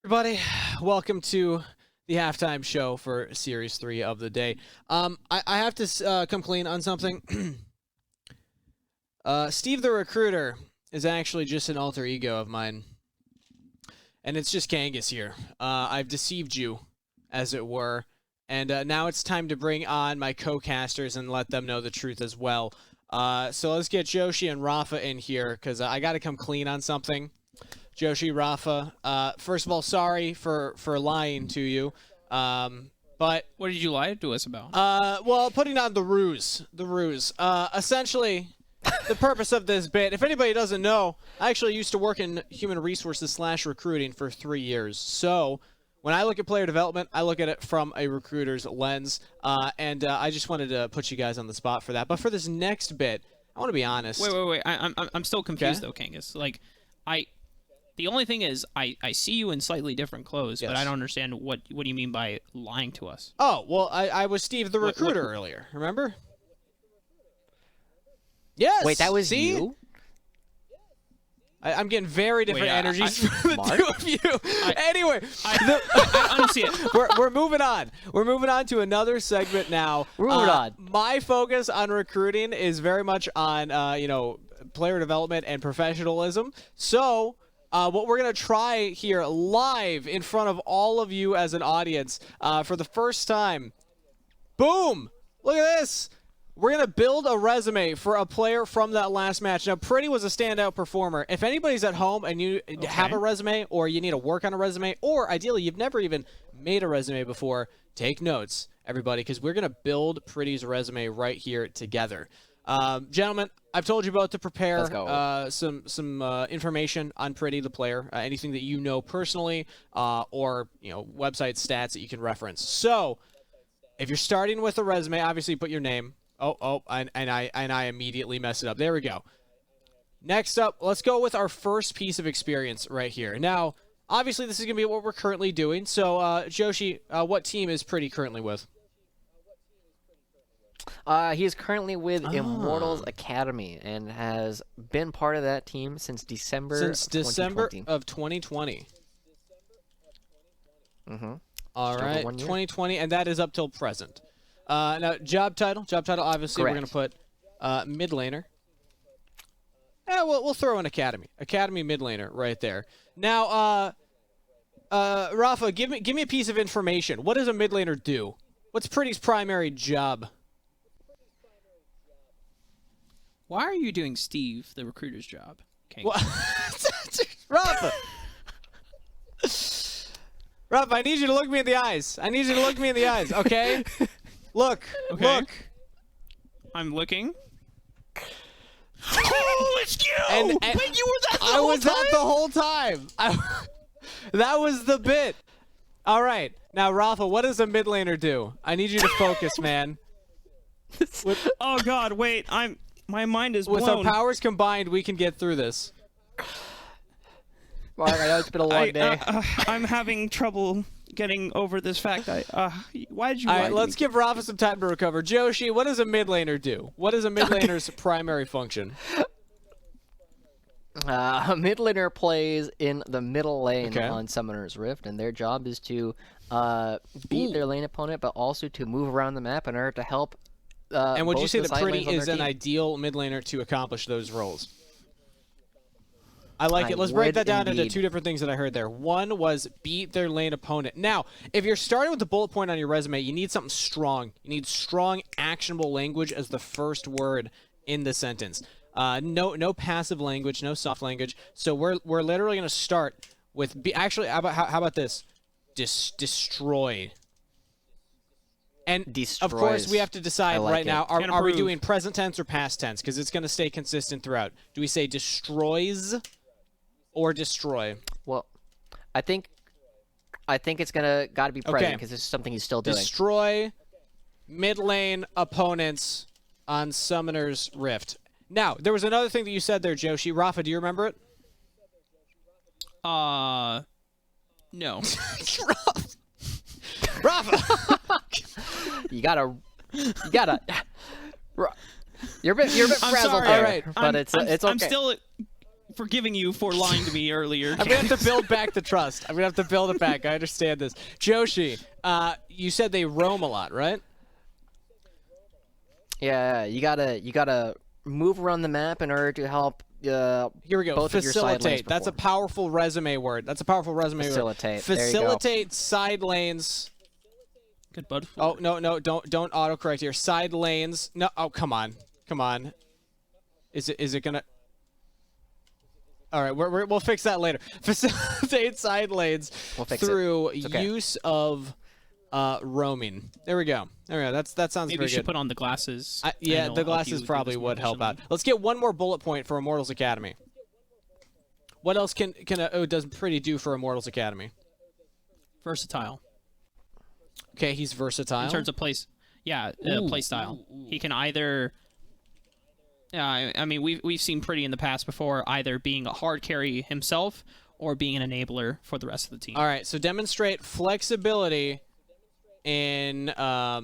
Everybody, welcome to the halftime show for Series 3 of the day. I have to come clean on something. Steve the Recruiter is actually just an alter ego of mine. And it's just Kangas here. I've deceived you, as it were. And now it's time to bring on my co-casters and let them know the truth as well. So let's get Joshi and Rafa in here, because I got to come clean on something. Joshi, Rafa, first of all, sorry for lying to you. But what did you lie to us about? well, putting on the ruse. Essentially, the purpose of this bit, if anybody doesn't know, I actually used to work in human resources / recruiting for 3 years. So when I look at player development, I look at it from a recruiter's lens. And I just wanted to put you guys on the spot for that. But for this next bit, I want to be honest. Wait. I'm still confused though, Kangas. Like, the only thing is, I see you in slightly different clothes, Yes. but I don't understand what do you mean by lying to us? Oh, well, I was Steve the Recruiter earlier, remember? Yes! Wait, that was see? you? I'm getting very different energies from the Mark? two of you. Anyway, I don't see it. we're moving on. We're moving on to another segment now. Moving on. My focus on recruiting is very much on, player development and professionalism. So what we're going to try here live in front of all of you as an audience for the first time. Boom! Look at this. We're going to build a resume for a player from that last match. Now, Pretty was a standout performer. If anybody's at home and you have a resume, or you need to work on a resume, or ideally you've never even made a resume before, take notes, everybody, because we're going to build Pretty's resume right here together. Gentlemen, I've told you about to prepare some information on Pretty the player, anything that you know personally, or website stats that you can reference. So, if you're starting with a resume, obviously put your name. And I immediately mess it up. There we go. Next up, let's go with our first piece of experience right here. Now, obviously this is gonna be what we're currently doing. So, Joshi, what team is Pretty currently with? He is currently with Immortals Academy and has been part of that team since December of 2020. Mm-hmm. All right, 2020, and that is up till present. Now, job title, obviously Correct. we're going to put mid laner. Yeah, we'll throw in Academy mid laner right there. Now, Rafa, give me a piece of information. What does a mid laner do? What's Pretty's primary job? Why are you doing Steve the Recruiter's job, Kangas? Rafa! Rafa, I need you to look me in the eyes. Okay? Look. Okay. Look. I'm looking. Oh, it's you! And Wait, you were that the I whole was time? that the whole time. That was the bit. All right. Now, Rafa, what does a mid laner do? I need you to focus, man. Oh God, wait. My mind is blown. With our powers combined, we can get through this. Mark, I know it's been a long day. I'm having trouble getting over this fact. Why did you? All right, let's give Rafa some time to recover. Joshi, what does a mid laner do? What is a mid laner's primary function? A mid laner plays in the middle lane on Summoner's Rift, and their job is to beat their lane opponent, but also to move around the map in order to help. And would you say that Pretty is an team. ideal mid laner to accomplish those roles? I like it. Let's break that down into two different things that I heard there. One was beat their lane opponent. Now, if you're starting with the bullet point on your resume, you need something strong. You need strong, actionable language as the first word in the sentence. No passive language, no soft language. So we're literally going to start with actually. How about this? Destroy. And of course, we have to decide right now: are we doing present tense or past tense? Because it's going to stay consistent throughout. Do we say destroys or destroy? Well, I think it's got to be present because this is something he's still doing. Destroy mid lane opponents on Summoner's Rift. Now, there was another thing that you said there, Joshi. Rafa, do you remember it? No. Rafa. You gotta. You're a bit frazzled sorry. there, All right. but it's okay. I'm still forgiving you for lying to me earlier. I'm gonna have to build back the trust. I'm gonna have to build it back. I understand this. Joshi, you said they roam a lot, right? Yeah, you gotta move around the map in order to help. Here we go. Both Facilitate. That's a perform. powerful resume word. That's a powerful resume Facilitate. word. There you go. Facilitate side lanes. Good bud. Oh no, don't autocorrect here. Side lanes. No. Oh come on. Is it gonna? All right, we'll fix that later. Facilitate side lanes through use of roaming. There we go. That sounds Maybe very you should good. put on the glasses. Yeah, the glasses probably would help out. Let's get one more bullet point for Immortals Academy. What else does Pretty do for Immortals Academy? Versatile. Okay, he's versatile. In terms of play style. He can either. I mean, we've seen Pretty in the past before, either being a hard carry himself or being an enabler for the rest of the team. All right, so demonstrate flexibility in how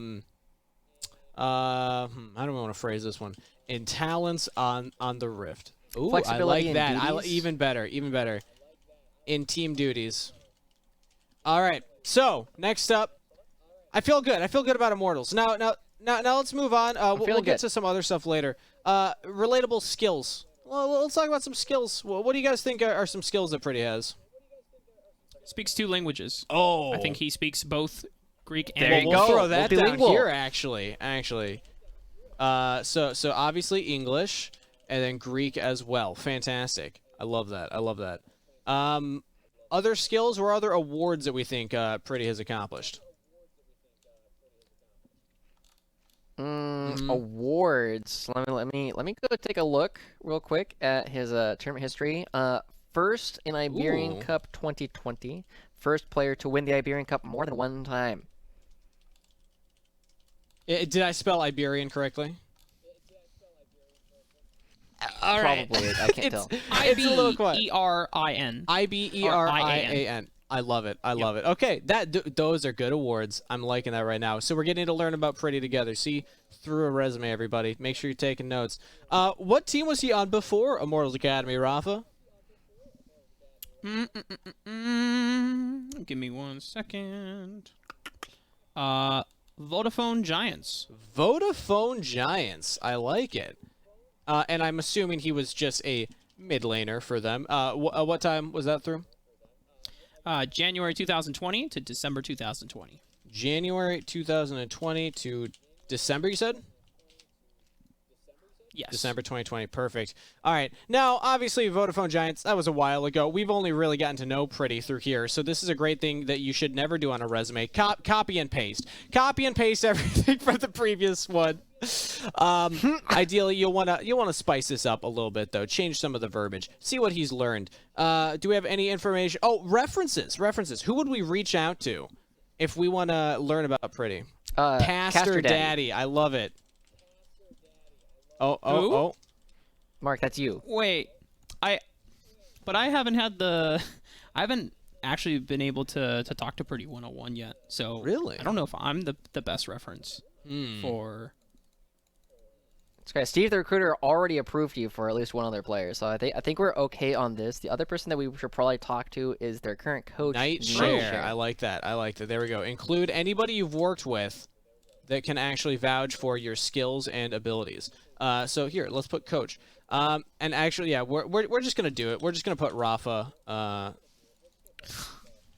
do I want to phrase this one? In talents on the Rift. Ooh, I like that. Even better. In team duties. All right. So next up, I feel good. I feel good about Immortals. Now let's move on. We'll get to some other stuff later. Relatable skills. Well, let's talk about some skills. What do you guys think are some skills that Pretty has? Speaks 2 languages. Oh, I think he speaks both Greek and There you we'll go. throw that down Multilingual. here, actually. So obviously English, and then Greek as well. Fantastic. I love that. Other skills or other awards that we think Pretty has accomplished? Awards. Let me go take a look real quick at his tournament history. First in Iberian Cup 2020. First player to win the Iberian Cup more than one time. Did I spell Iberian correctly? All right. Probably. I can't tell. I-B-E-R-I-N. I-B-E-R-I-A-N. I love it. I love it. Okay, those are good awards. I'm liking that right now. So we're getting to learn about Pretty together. See through a resume, everybody. Make sure you're taking notes. What team was he on before Immortals Academy, Rafa? Give me 1 second. Vodafone Giants. Vodafone Giants. I like it. And I'm assuming he was just a mid laner for them. What time was that through? January 2020 to December 2020. January 2020 to December, you said? Yes. December 2020. Perfect. All right. Now, obviously, Vodafone Giants, that was a while ago. We've only really gotten to know Pretty through here, so this is a great thing that you should never do on a resume. Copy and paste. Copy and paste everything from the previous one. Ideally, you'll want to spice this up a little bit, though. Change some of the verbiage. See what he's learned. Do we have any information? Oh, references. Who would we reach out to if we want to learn about Pretty? Pastor Daddy. I love it. Oh. Mark, that's you. Wait, but I haven't actually been able to talk to Pretty 101 yet. So really, I don't know if I'm the best reference for. It's okay. Steve the Recruiter already approved you for at least one other player, so I think we're okay on this. The other person that we should probably talk to is their current coach, Nightshare. I like that. There we go. Include anybody you've worked with that can actually vouch for your skills and abilities. So here, let's put coach. And actually, yeah, we're just gonna do it. We're just gonna put Rafa.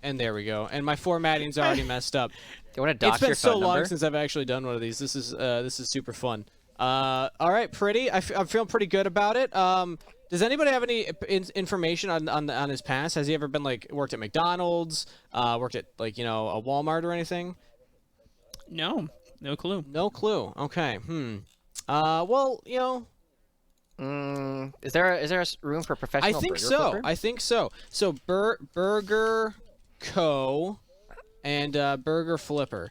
And there we go. And my formatting's already messed up. Do you want to dox your phone It's been so long number? since I've actually done one of these. This is super fun. All right, Pretty. I'm feeling pretty good about it. Does anybody have any information on his past? Has he ever been worked at McDonald's? Worked at a Walmart or anything? No clue. No clue. Okay. Well, Is there a room for professional? I think burger so. flipper? I think so. So Burger Co. and Burger Flipper.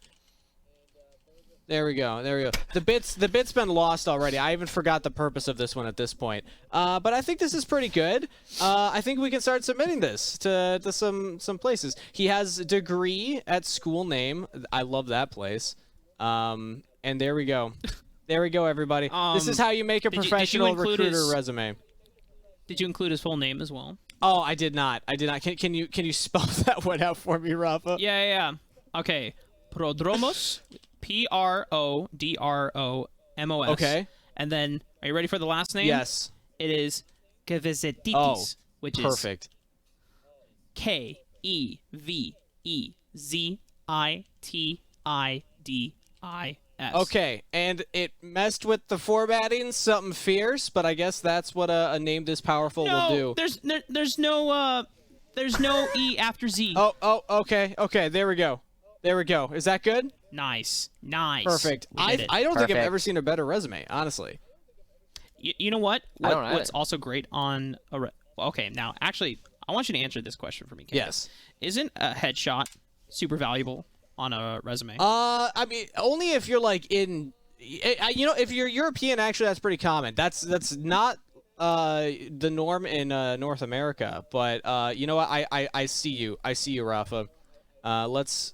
There we go. The bit's been lost already. I even forgot the purpose of this one at this point. But I think this is pretty good. I think we can start submitting this to some places. He has a degree at school name. I love that place. And there we go. There we go, everybody. This is how you make a professional recruiter resume. Did you include his full name as well? Oh, I did not. Can you spell that one out for me, Rafa? Yeah. Okay. Prodromos, Prodromos. Okay. And then, are you ready for the last name? Yes. It is Kevizetitis, Oh, which perfect. is Kevezitidis. Okay, and it messed with the formatting, something fierce, but I guess that's what a name this powerful will do. There's no E after Z. Oh, okay, there we go. Is that good? Nice. Perfect. I don't think I've ever seen a better resume, honestly. You know what? What's either. also great on okay, now actually, I want you to answer this question for me, Kate. Yes. Isn't a headshot super valuable on a resume? I mean, only if you're like in, if you're European, actually, that's pretty common. That's not the norm in North America. But you know what? I see you, Rafa. Let's.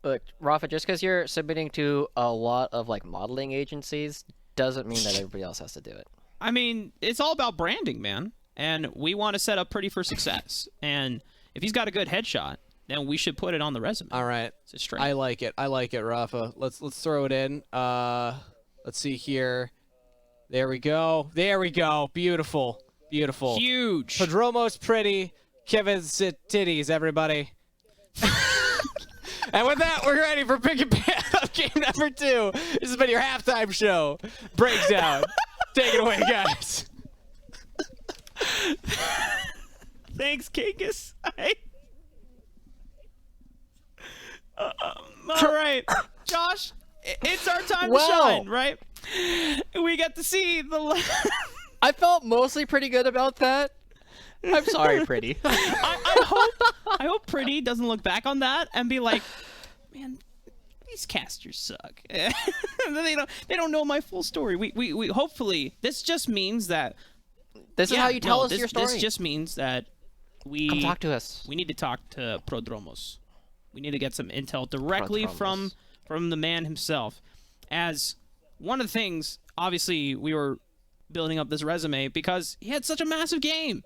Look, Rafa, just because you're submitting to a lot of like modeling agencies doesn't mean that everybody else has to do it. I mean, it's all about branding, man. And we want to set up Pretty for success. And if he's got a good headshot, then we should put it on the resume. All right. It's a strength. I like it, Rafa. Let's throw it in. Let's see here. There we go. Beautiful. Huge. Prodromos pretty. Kevin's titties, everybody. And with that, we're ready for Pick and Pan of game number 2. This has been your halftime show breakdown. Take it away, guys. Thanks, Kakis. All right, Josh, it's our time to shine, right? We get to see the. I felt mostly pretty good about that. I'm sorry, Pretty. I hope Pretty doesn't look back on that and be like, man, these casters suck. they don't know my full story. We hopefully this just means that This is how you tell us your story. This just means that Come talk to us. We need to talk to Prodromos. We need to get some intel directly from the man himself. As one of the things, obviously, we were building up this resume because he had such a massive game.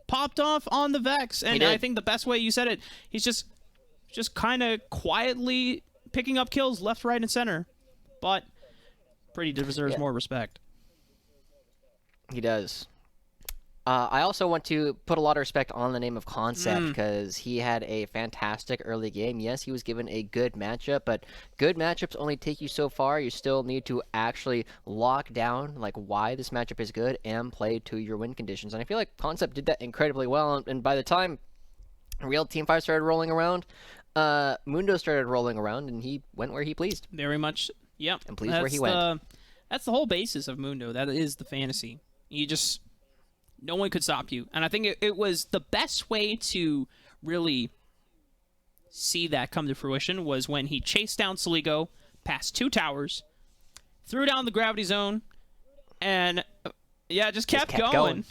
Popped off on the Vex, and I think the best way you said it, he's just kind of quietly picking up kills left, right, and center. But Pretty deserves more respect. He does. I also want to put a lot of respect on the name of Concept because he had a fantastic early game. Yes, he was given a good matchup, but good matchups only take you so far. You still need to actually lock down like why this matchup is good and play to your win conditions. And I feel like Concept did that incredibly well. And by the time real Team 5 started rolling around, Mundo started rolling around, and he went where he pleased. Very much, yep. And pleased where he went. That's the whole basis of Mundo. That is the fantasy. No one could stop you. And I think it was the best way to really see that come to fruition was when he chased down Saligo past 2 towers, threw down the gravity zone, and just kept going.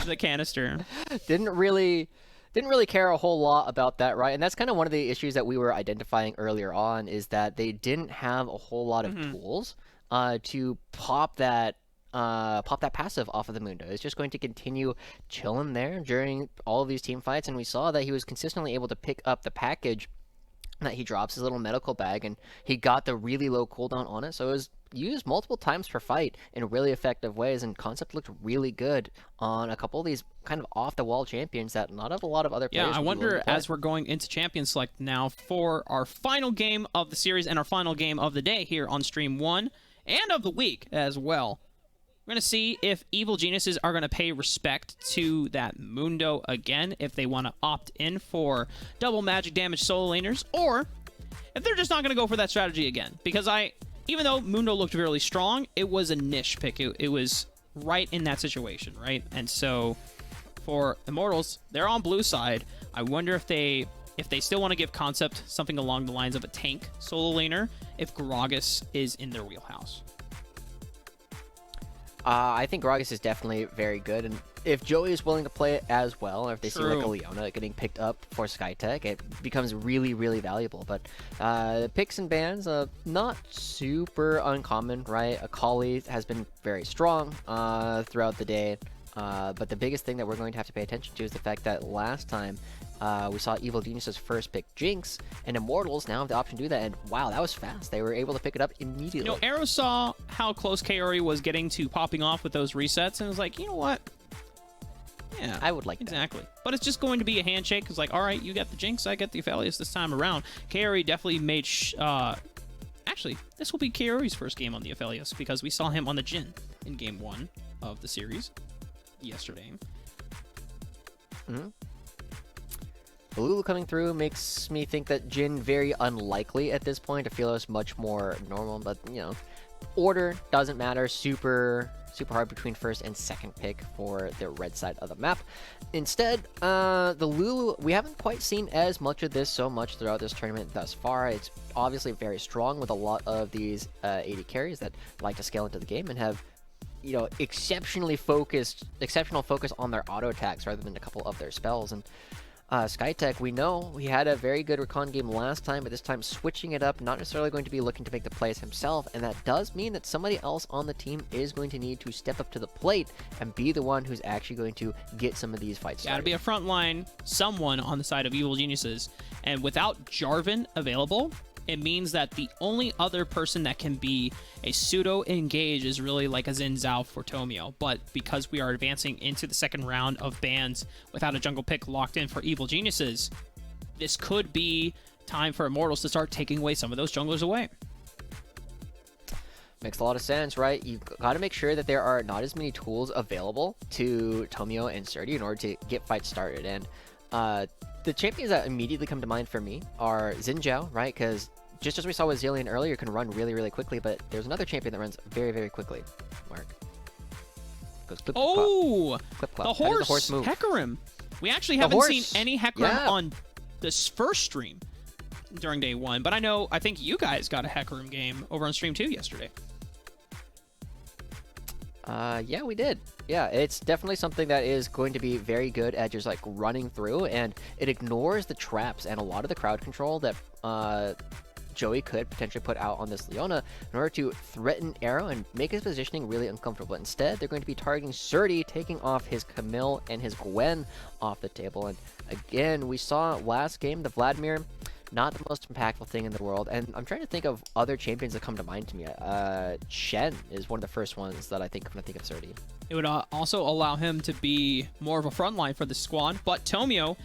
The canister. Didn't really care a whole lot about that, right? And that's kind of one of the issues that we were identifying earlier on is that they didn't have a whole lot of tools to pop that passive off of the Mundo. It's just going to continue chilling there during all of these team fights, and we saw that he was consistently able to pick up the package that he drops, his little medical bag, and he got the really low cooldown on it, so it was used multiple times per fight in really effective ways, and Concept looked really good on a couple of these kind of off-the-wall champions that not a lot of other players I wonder, as we're going into Champion Select now for our final game of the series and our final game of the day here on Stream 1, and of the week as well, we're going to see if Evil Geniuses are going to pay respect to that Mundo again, if they want to opt in for double magic damage solo laners, or if they're just not going to go for that strategy again. Because even though Mundo looked really strong, it was a niche pick. It was right in that situation, right? And so for Immortals, they're on blue side. I wonder if they still want to give Concept something along the lines of a tank solo laner, if Gragas is in their wheelhouse. I think Gragas is definitely very good, and if Joey is willing to play it as well, or if they see like a Leona getting picked up for Skytech, it becomes really, really valuable. But picks and bans, not super uncommon, right? Akali has been very strong throughout the day. But the biggest thing that we're going to have to pay attention to is the fact that last time we saw Evil Genius's first pick Jinx, and Immortals now have the option to do that, and wow, that was fast. They were able to pick it up immediately. You know, Arrow saw how close Kaori was getting to popping off with those resets, and was like, you know what? Yeah, I would like exactly. But it's just going to be a handshake. It's like, all right, you get the Jinx, I get the Aphelios this time around. Kaori definitely made... Actually, this will be Kaori's first game on the Aphelios, because we saw him on the Jhin in Game 1 of the series yesterday. Mm-hmm. Lulu coming through makes me think that Jhin very unlikely at this point. Aphelios much more normal, but, you know, order doesn't matter. Super hard between first and second pick for the red side of the map. Instead, the Lulu, we haven't quite seen as much of this so much throughout this tournament thus far. It's obviously very strong with a lot of these AD carries that like to scale into the game and have, you know, exceptional focus on their auto attacks rather than a couple of their spells. And Skytech, we know he had a very good recon game last time, but this time switching it up, not necessarily going to be looking to make the plays himself, and that does mean that somebody else on the team is going to need to step up to the plate and be the one who's actually going to get some of these fights started. Gotta be a frontline someone on the side of Evil Geniuses, and without Jarvan available, it means that the only other person that can be a pseudo-engage is really like a Xin Zhao for Tomio. But because we are advancing into the second round of bans without a jungle pick locked in for Evil Geniuses, this could be time for Immortals to start taking away some of those junglers away. Makes a lot of sense, right? You've got to make sure that there are not as many tools available to Tomio and Surdy in order to get fights started. And the champions that immediately come to mind for me are Xin Zhao, right? Because just as we saw with Zillion earlier, can run really, really quickly, but there's another champion that runs very, very quickly. Mark. Goes clip, oh! Clip, the horse move. Hecarim. We actually haven't seen any Hecarim on this first stream during day one, but I think you guys got a Hecarim game over on stream 2 yesterday. Yeah, we did. Yeah, it's definitely something that is going to be very good at just like running through, and it ignores the traps and a lot of the crowd control that Joey could potentially put out on this Leona in order to threaten Arrow and make his positioning really uncomfortable. Instead, they're going to be targeting Surdy, taking off his Camille and his Gwen off the table. And again, we saw last game, the Vladimir, not the most impactful thing in the world. And I'm trying to think of other champions that come to mind to me. Shen is one of the first ones that I think when I think of Surdy. It would also allow him to be more of a frontline for the squad, but Tomio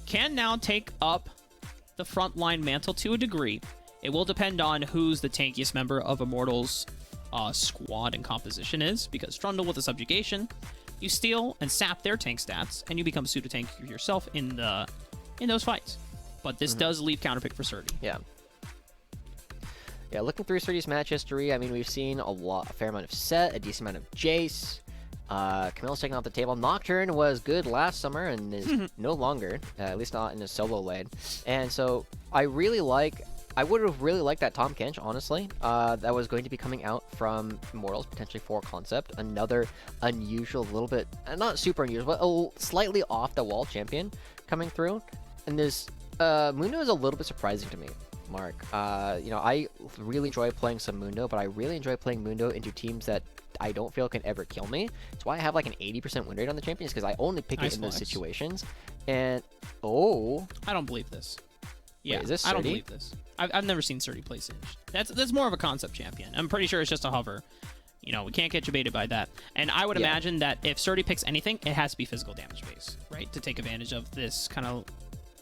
can now take up the frontline mantle to a degree. It will depend on who's the tankiest member of Immortals' squad and composition is, because Trundle with the subjugation, you steal and sap their tank stats, and you become a pseudo tank yourself in those fights. But this does leave counterpick for Surdy. Yeah. Yeah, looking through Surdy's match history, I mean, we've seen a fair amount of Set, a decent amount of Jace. Camille's taken off the table. Nocturne was good last summer and is no longer, at least not in a solo lane. And so I would have really liked that Tahm Kench, honestly. That was going to be coming out from Immortals, potentially for concept. Another unusual, little bit, not super unusual, but a slightly off the wall champion coming through. And this Mundo is a little bit surprising to me, Mark. You know, I really enjoy playing some Mundo, but I really enjoy playing Mundo into teams that I don't feel can ever kill me. That's why I have like an 80% win rate on the champions, because I only pick it in those situations. And I don't believe this. Yeah, wait, is this I don't Surdy? believe this. I've never seen Surdy play Singed. That's more of a concept champion. I'm pretty sure it's just a hover. You know, we can't get debated by that. And I would imagine that if Surdy picks anything, it has to be physical damage base, right? To take advantage of this kind of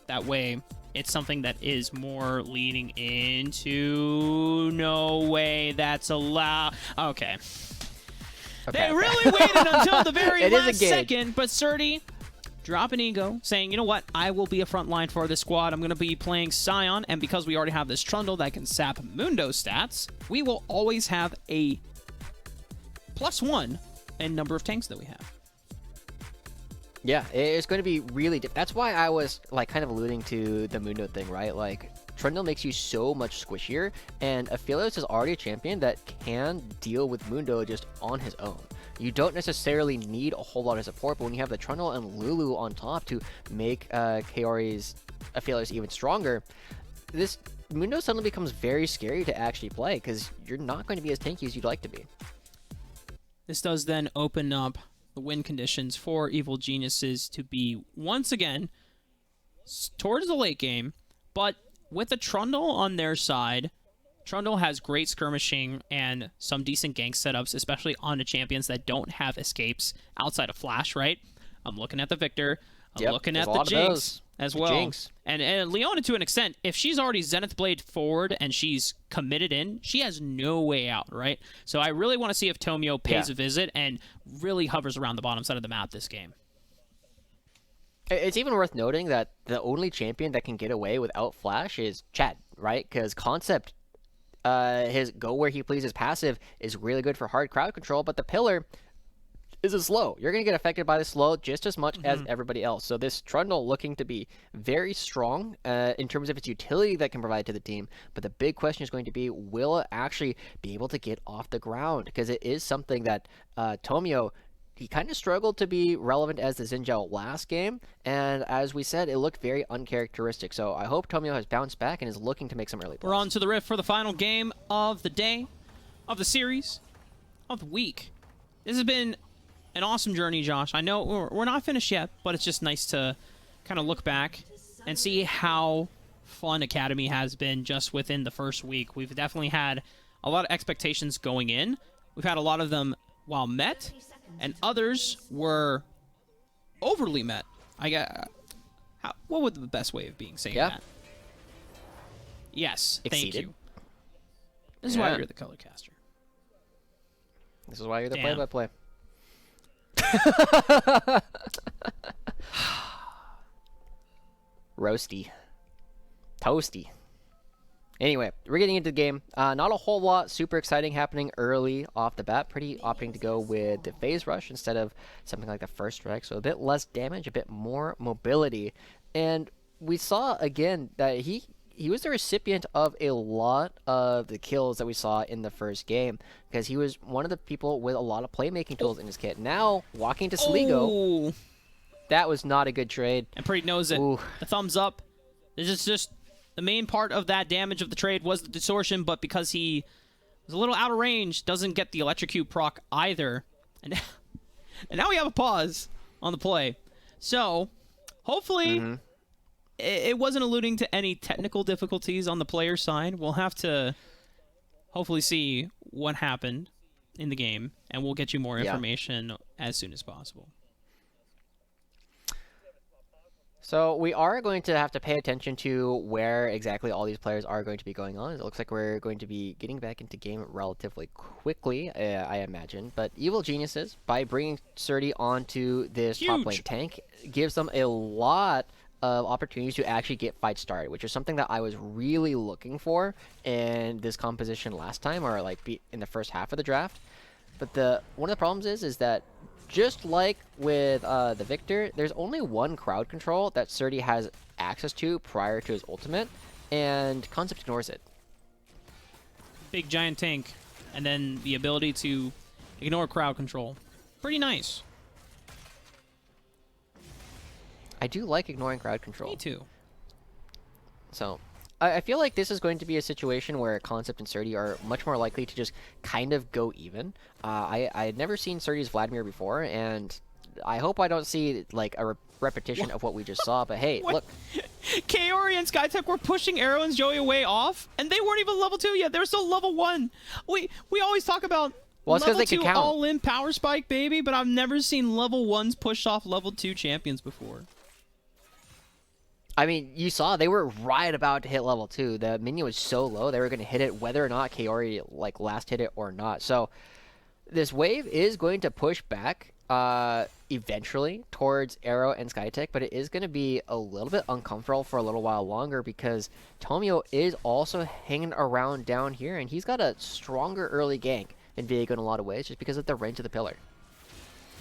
that way. It's something that is more leading into no way that's allowed. Okay. They really waited until the very last second, but Surdy drop an ego, saying, you know what, I will be a front line for this squad. I'm going to be playing Scion, and because we already have this Trundle that can sap Mundo stats, we will always have a +1 in number of tanks that we have. Yeah, it's going to be really that's why I was like kind of alluding to the Mundo thing, right? Like, Trundle makes you so much squishier, and Aphelios is already a champion that can deal with Mundo just on his own. You don't necessarily need a whole lot of support, but when you have the Trundle and Lulu on top to make Kaori's Aphelios even stronger, this Mundo suddenly becomes very scary to actually play, because you're not going to be as tanky as you'd like to be. This does then open up the win conditions for Evil Geniuses to be, once again, towards the late game, but with a Trundle on their side. Trundle has great skirmishing and some decent gank setups, especially on the champions that don't have escapes outside of Flash, right? I'm looking at the Victor. I'm looking at the Jinx as well. Jinx. And Leona, to an extent, if she's already Zenith Blade forward and she's committed in, she has no way out, right? So I really want to see if Tomio pays a visit and really hovers around the bottom side of the map this game. It's even worth noting that the only champion that can get away without Flash is Chad, right? Because Concept, his go where he pleases passive is really good for hard crowd control, but the pillar is a slow. You're going to get affected by the slow just as much as everybody else. So this Trundle looking to be very strong in terms of its utility that can provide to the team. But the big question is going to be, will it actually be able to get off the ground? Because it is something that Tomio, he kind of struggled to be relevant as the Xin Zhao last game. And as we said, it looked very uncharacteristic. So I hope Tomio has bounced back and is looking to make some early plays. We're on to the Rift for the final game of the day, of the series, of the week. This has been an awesome journey, Josh. I know we're not finished yet, but it's just nice to kind of look back and see how fun Academy has been just within the first week. We've definitely had a lot of expectations going in. We've had a lot of them while met, and others were overly met. What would the best way of saying that? Yes, Exceeded. Thank you. This is why you're the color caster. This is why you're the play-by-play. Roasty. Toasty. Anyway, we're getting into the game. Not a whole lot super exciting happening early off the bat. Pretty opting to go with the phase rush instead of something like the first strike. So a bit less damage, a bit more mobility. And we saw again that he was the recipient of a lot of the kills that we saw in the first game, because he was one of the people with a lot of playmaking tools in his kit. Now, walking to Sligo, that was not a good trade. And Preet knows it. Ooh. The thumbs up. This is just the main part of that damage of the trade was the distortion, but because he was a little out of range, doesn't get the electrocute proc either. And now we have a pause on the play. So, hopefully... It wasn't alluding to any technical difficulties on the player side. We'll have to hopefully see what happened in the game, and we'll get you more information as soon as possible. So we are going to have to pay attention to where exactly all these players are going to be going on. It looks like we're going to be getting back into game relatively quickly, I imagine. But Evil Geniuses, by bringing Surdy onto this top lane tank, gives them a lot of opportunities to actually get fights started, which is something that I was really looking for in this composition last time, or like in the first half of the draft. But one of the problems is that just like with the Victor, there's only one crowd control that Surdy has access to prior to his ultimate, and Concept ignores it. Big giant tank, and then the ability to ignore crowd control. Pretty nice. I do like ignoring crowd control. Me too. So, I feel like this is going to be a situation where Concept and Surdy are much more likely to just kind of go even. I had never seen Surdy's Vladimir before, and I hope I don't see like a repetition of what we just saw. But hey, look. Kaori and Skytech were pushing Arrow and Joey away off, and they weren't even level 2 yet. They're still level 1. We always talk about level 2 all-in power spike, baby, but I've never seen level 1s push off level 2 champions before. I mean, you saw they were right about to hit level 2. The minion was so low, they were going to hit it whether or not Kaori like last hit it or not. So this wave is going to push back eventually towards Arrow and Skytech, but it is going to be a little bit uncomfortable for a little while longer because Tomio is also hanging around down here, and he's got a stronger early gank than Viego in a lot of ways just because of the range of the pillar.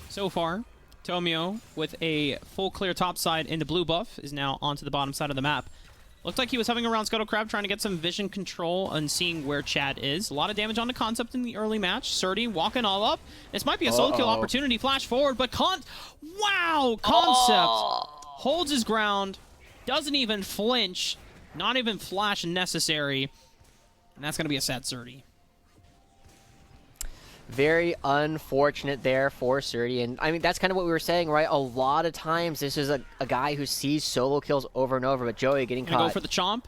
So far, Tomio, with a full clear top side into blue buff, is now onto the bottom side of the map. Looked like he was hovering around Scuttle Crab, trying to get some vision control and seeing where Chad is. A lot of damage on the Concept in the early match. Surdy walking all up. This might be a solo kill opportunity. Flash forward, but wow! Concept holds his ground, doesn't even flinch, not even flash necessary, and that's going to be a sad Surdy. Very unfortunate there for Surdy. And I mean, that's kind of what we were saying, right? A lot of times this is a guy who sees solo kills over and over, but Joey getting Gonna caught. go for the chomp.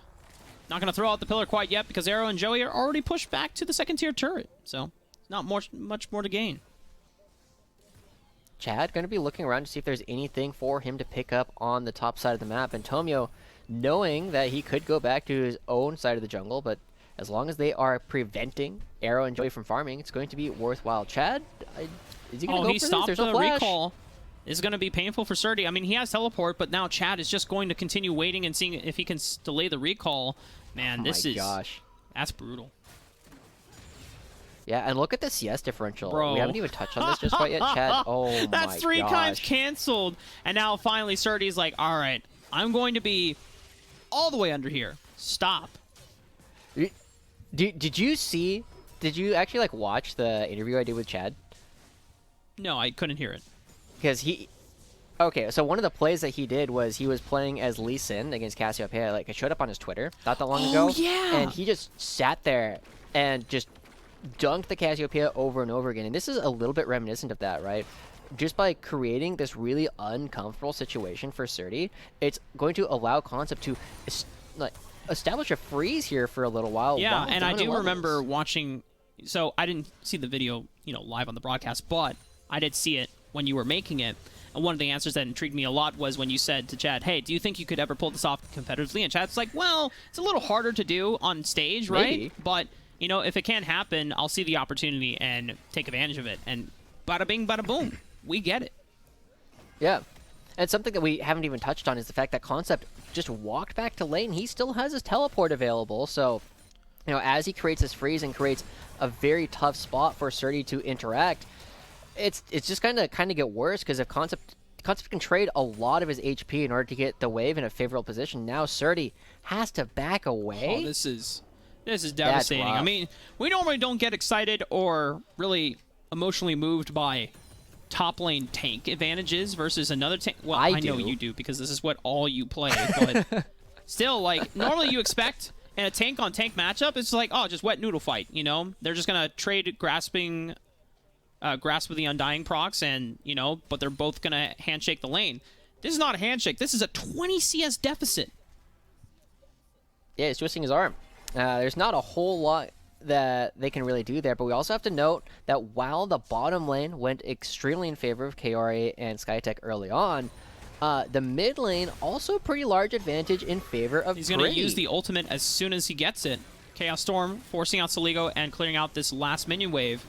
Not going to throw out the pillar quite yet because Arrow and Joey are already pushed back to the second tier turret. So not much more to gain. Chad going to be looking around to see if there's anything for him to pick up on the top side of the map. And Tomio, knowing that he could go back to his own side of the jungle, but as long as they are preventing Arrow and Joey from farming, it's going to be worthwhile. Chad, is he going to go he for stopped this? There's the no flash. recall. This is going to be painful for Surdy. I mean, he has teleport, but now Chad is just going to continue waiting and seeing if he can delay the recall. Man, this is... Gosh. That's brutal. Yeah, and look at the CS differential. Bro. We haven't even touched on this just quite yet, Chad. Oh my gosh. That's 3 times canceled. And now finally Surdy's like, all right, I'm going to be all the way under here. Stop. Did you actually like watch the interview I did with Chad? No, I couldn't hear it. Because okay, so one of the plays that he did was he was playing as Lee Sin against Cassiopeia. Like, it showed up on his Twitter not that long ago. Yeah. And he just sat there and just dunked the Cassiopeia over and over again. And this is a little bit reminiscent of that, right? Just by creating this really uncomfortable situation for Surdy, it's going to allow Concept to establish a freeze here for a little while. Yeah, while and down I in do levels. remember watching... So I didn't see the video, live on the broadcast, but I did see it when you were making it. And one of the answers that intrigued me a lot was when you said to Chad, hey, do you think you could ever pull this off competitively? And Chad's like, well, it's a little harder to do on stage, right? Maybe. But, if it can happen, I'll see the opportunity and take advantage of it. And bada bing, bada boom. We get it. Yeah. And something that we haven't even touched on is the fact that Concept just walked back to lane. He still has his teleport available, so... as he creates this freeze and creates a very tough spot for Surdy to interact, it's just kind of get worse, because if Concept can trade a lot of his HP in order to get the wave in a favorable position, now Surdy has to back away. Oh, this is devastating. I mean, we normally don't get excited or really emotionally moved by top lane tank advantages versus another tank. Well, I know you do, because this is what all you play, but still, like, normally you expect... And a tank-on-tank matchup, it's like, just wet noodle fight, They're just going to trade Grasp with the Undying procs, and, but they're both going to handshake the lane. This is not a handshake. This is a 20 CS deficit. Yeah, he's twisting his arm. There's not a whole lot that they can really do there, but we also have to note that while the bottom lane went extremely in favor of Kaori and Skytech early on, the mid lane also pretty large advantage in favor of He's going to use the ultimate as soon as he gets it. Chaos Storm forcing out Soligo and clearing out this last minion wave.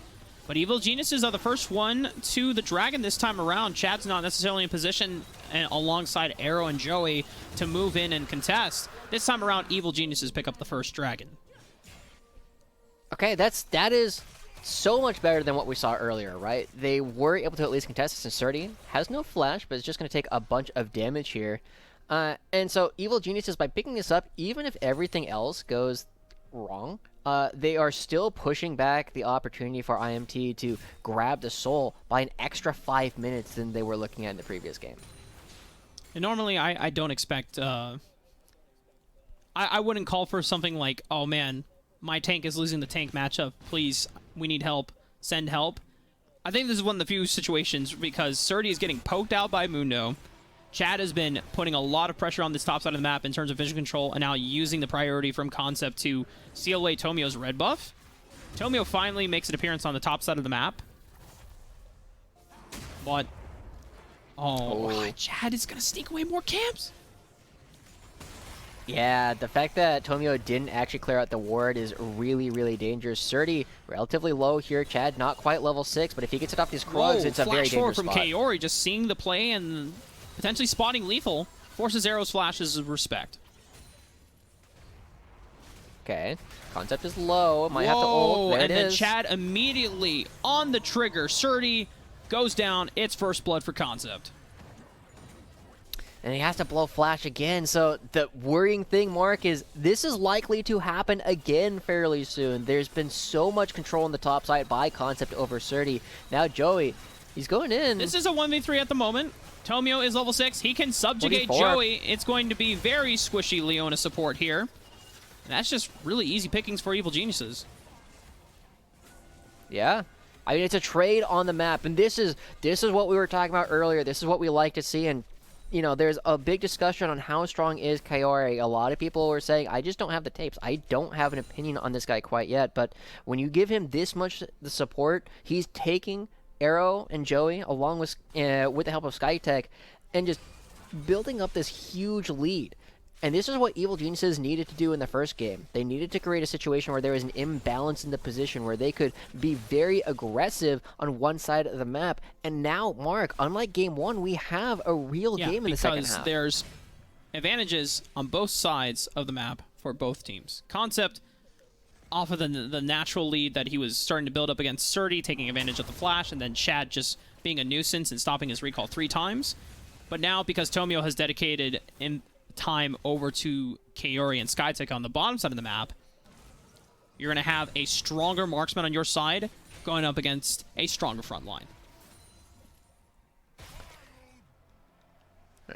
But Evil Geniuses are the first one to the Dragon this time around. Chad's not necessarily in position alongside Arrow and Joey to move in and contest. This time around, Evil Geniuses pick up the first Dragon. Okay, that is so much better than what we saw earlier, right? They were able to at least contest this, and Surdy has no flash, but it's just going to take a bunch of damage here. And so Evil Geniuses, by picking this up, even if everything else goes wrong, they are still pushing back the opportunity for IMT to grab the soul by an extra 5 minutes than they were looking at in the previous game. And normally I don't expect... I wouldn't call for something like, oh man, my tank is losing the tank matchup, please, we need help, send help. I think this is one of the few situations because Surdy is getting poked out by Mundo. Chad has been putting a lot of pressure on this top side of the map in terms of vision control, and now using the priority from Concept to seal away Tomio's red buff. Tomio finally makes an appearance on the top side of the map. But... Chad is going to sneak away more camps. Yeah, the fact that Tomio didn't actually clear out the ward is really, really dangerous. Surdy, relatively low here. Chad, not quite level 6, but if he gets it off these Krugs, it's a very dangerous from spot. Kaori, just seeing the play and potentially spotting lethal, forces Arrow's flashes of respect. Okay, Concept is low, might have to ult, there and it then is. Chad immediately on the trigger. Surdy goes down, it's first blood for Concept. And he has to blow flash again, so the worrying thing, Mark, is this is likely to happen again fairly soon. There's been so much control on the top side by Concept over Surdy. Now Joey, he's going in. This is a 1v3 at the moment. Tomio is level 6. He can subjugate 44. Joey. It's going to be very squishy Leona support here. And that's just really easy pickings for Evil Geniuses. Yeah. I mean, it's a trade on the map, and this is what we were talking about earlier. This is what we like to see, and you know, there's a big discussion on how strong is Kaori. A lot of people were saying, I just don't have the tapes. I don't have an opinion on this guy quite yet, but when you give him this much the support, he's taking Arrow and Joey, along with the help of Skytech, and just building up this huge lead. And this is what Evil Geniuses needed to do in the first game. They needed to create a situation where there was an imbalance in the position, where they could be very aggressive on one side of the map. And now, Mark, unlike game one, we have a real game in the second half. Because there's advantages on both sides of the map for both teams. Concept, off of the natural lead that he was starting to build up against Surdy, taking advantage of the flash, and then Chad just being a nuisance and stopping his recall 3 times. But now, because Tomio has dedicated time over to Kaori and Skytech on the bottom side of the map, you're going to have a stronger marksman on your side going up against a stronger front line.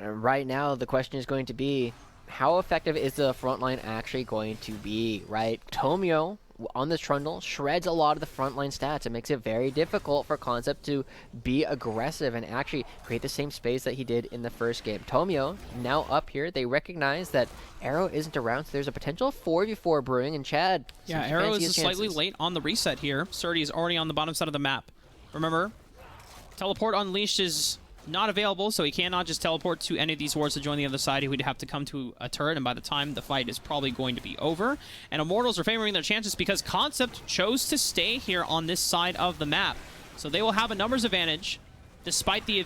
Right now, the question is going to be, how effective is the front line actually going to be, right? Tomio, on this Trundle, shreds a lot of the frontline stats. It makes it very difficult for Concept to be aggressive and actually create the same space that he did in the first game. Tomio, now up here, they recognize that Arrow isn't around, so there's a potential 4v4 brewing, and Chad... Yeah, Arrow is slightly late on the reset here. Surdy is already on the bottom side of the map. Remember, Teleport Unleashed is not available, so he cannot just teleport to any of these wards to join the other side. He would have to come to a turret, and by the time the fight is probably going to be over. And Immortals are favoring their chances because Concept chose to stay here on this side of the map. So they will have a numbers advantage, despite the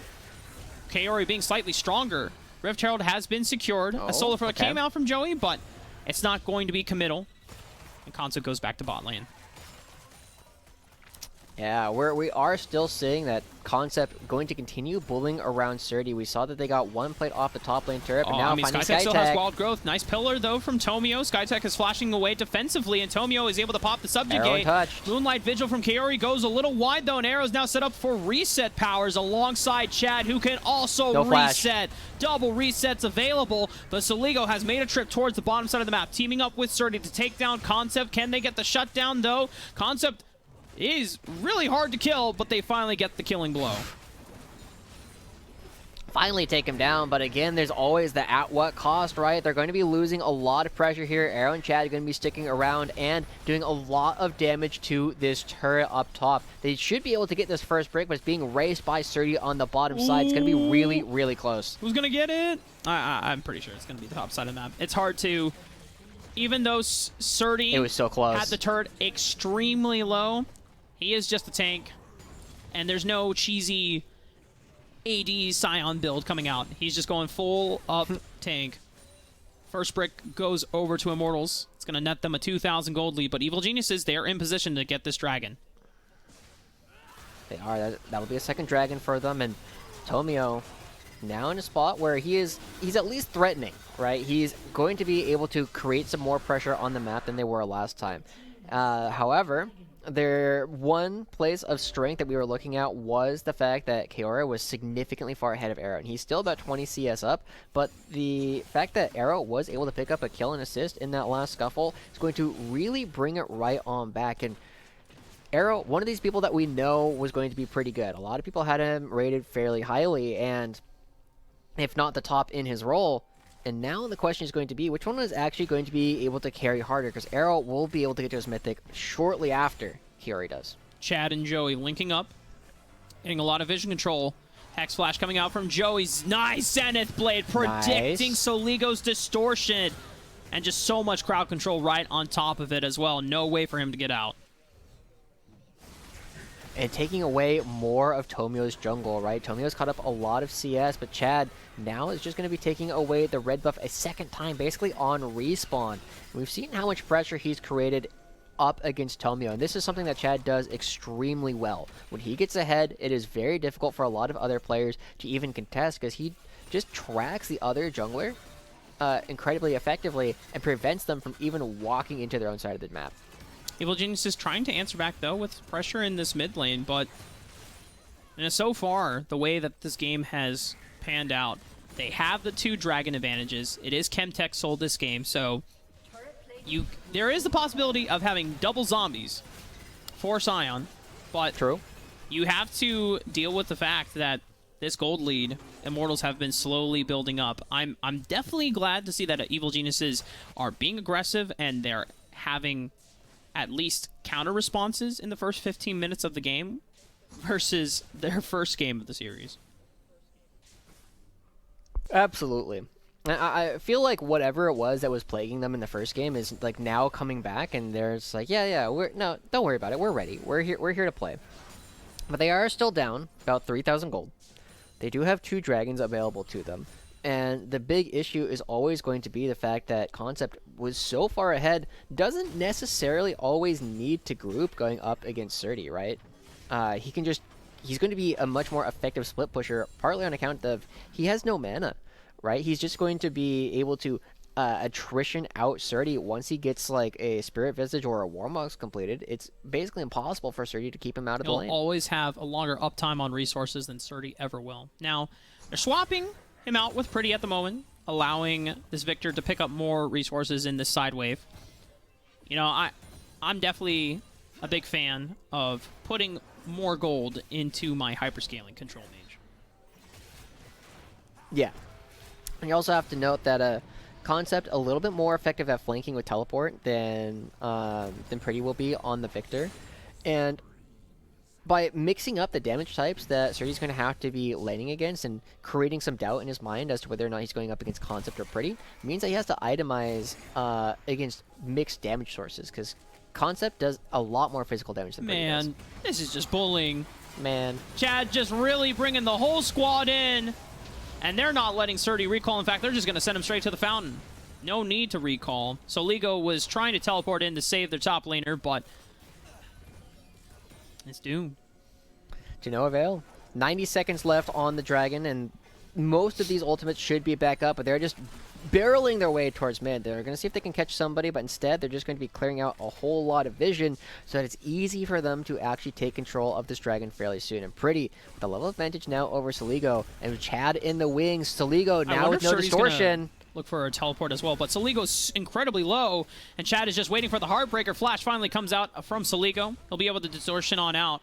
Kaori being slightly stronger. Rift Herald has been secured. A Solar Flare came out from Joey, but it's not going to be committal. And Concept goes back to bot lane. Yeah, we are still seeing that Concept going to continue bullying around Surdy. We saw that they got one plate off the top lane turret, but now finding Skytech still has wild growth. Nice pillar, though, from Tomio. Skytech is flashing away defensively, and Tomio is able to pop the subjugate. Moonlight Vigil from Kaori goes a little wide, though, and Arrow's now set up for reset powers alongside Chad, who can also reset. Double resets available, but Soligo has made a trip towards the bottom side of the map, teaming up with Surdy to take down Concept. Can they get the shutdown, though? Concept is really hard to kill, but they finally get the killing blow. Finally take him down, but again, there's always the at what cost, right? They're going to be losing a lot of pressure here. Arrow and Chad are going to be sticking around and doing a lot of damage to this turret up top. They should be able to get this first break, but it's being raced by Surdy on the bottom side. It's going to be really, really close. Who's going to get it? I'm pretty sure it's going to be the top side of the map. It's hard to... Even though Surdy was so close. Had the turret extremely low, he is just a tank, and there's no cheesy AD Scion build coming out. He's just going full up tank. First brick goes over to Immortals. It's going to net them a 2,000 gold lead, but Evil Geniuses, they're in position to get this dragon. They are. That'll be a second dragon for them, and Tomio now in a spot where he's at least threatening, right? He's going to be able to create some more pressure on the map than they were last time. However, their one place of strength that we were looking at was the fact that Kaori was significantly far ahead of Arrow, and he's still about 20 CS up, but the fact that Arrow was able to pick up a kill and assist in that last scuffle is going to really bring it right on back. And Arrow, one of these people that we know was going to be pretty good. A lot of people had him rated fairly highly, and if not the top in his role. And now the question is going to be, which one is actually going to be able to carry harder? Because Arrow will be able to get to his Mythic shortly after Kaori does. Chad and Joey linking up, getting a lot of vision control. Hex Flash coming out from Joey's. Nice Zenith Blade, predicting Soligo's distortion. And just so much crowd control right on top of it as well. No way for him to get out. And taking away more of Tomio's jungle, right? Tomio's caught up a lot of CS, but Chad now is just going to be taking away the red buff a second time, basically on respawn. We've seen how much pressure he's created up against Tomio, and this is something that Chad does extremely well. When he gets ahead, it is very difficult for a lot of other players to even contest, because he just tracks the other jungler incredibly effectively and prevents them from even walking into their own side of the map. Evil Genius is trying to answer back, though, with pressure in this mid lane, but so far, the way that this game has panned out, they have the 2 dragon advantages. It is Chemtech sold this game, so there is the possibility of having double zombies for Scion, but You have to deal with the fact that this gold lead, Immortals have been slowly building up. I'm definitely glad to see that Evil Geniuses are being aggressive and they're having at least counter responses in the first 15 minutes of the game versus their first game of the series. Absolutely. I feel like whatever it was that was plaguing them in the first game is like now coming back, and there's like, yeah, no, don't worry about it. We're ready. We're here to play. But they are still down about 3,000 gold. They do have 2 dragons available to them. And the big issue is always going to be the fact that Concept was so far ahead, doesn't necessarily always need to group going up against Surdy, right? He's going to be a much more effective split pusher, partly on account of he has no mana, right? He's just going to be able to attrition out Surdy once he gets like a Spirit Visage or a Warmox completed. It's basically impossible for Surdy to keep him out of the lane. He'll always have a longer uptime on resources than Surdy ever will. Now, they're swapping him out with Pretty at the moment, allowing this Victor to pick up more resources in this side wave. You know, I'm definitely a big fan of putting more gold into my hyperscaling control mage. Yeah. And you also have to note that Concept a little bit more effective at flanking with teleport than Pretty will be on the Victor. And by mixing up the damage types that Surdy's going to have to be laning against and creating some doubt in his mind as to whether or not he's going up against Concept or Pretty, means that he has to itemize against mixed damage sources, because Concept does a lot more physical damage than Pretty does. Man, this is just bullying. Man. Chad just really bringing the whole squad in, and they're not letting Surdy recall. In fact, they're just going to send him straight to the fountain. No need to recall. So Ligo was trying to teleport in to save their top laner, but it's doomed. To no avail. 90 seconds left on the Dragon, and most of these ultimates should be back up, but they're just barreling their way towards mid. They're going to see if they can catch somebody, but instead they're just going to be clearing out a whole lot of vision so that it's easy for them to actually take control of this Dragon fairly soon. And Pretty, with the level advantage now over Soligo, and with Chad in the wings, Soligo now with no distortion. Look for a teleport as well, but Soligo's incredibly low, and Chad is just waiting for the Heartbreaker. Flash finally comes out from Soligo. He'll be able to distortion on out.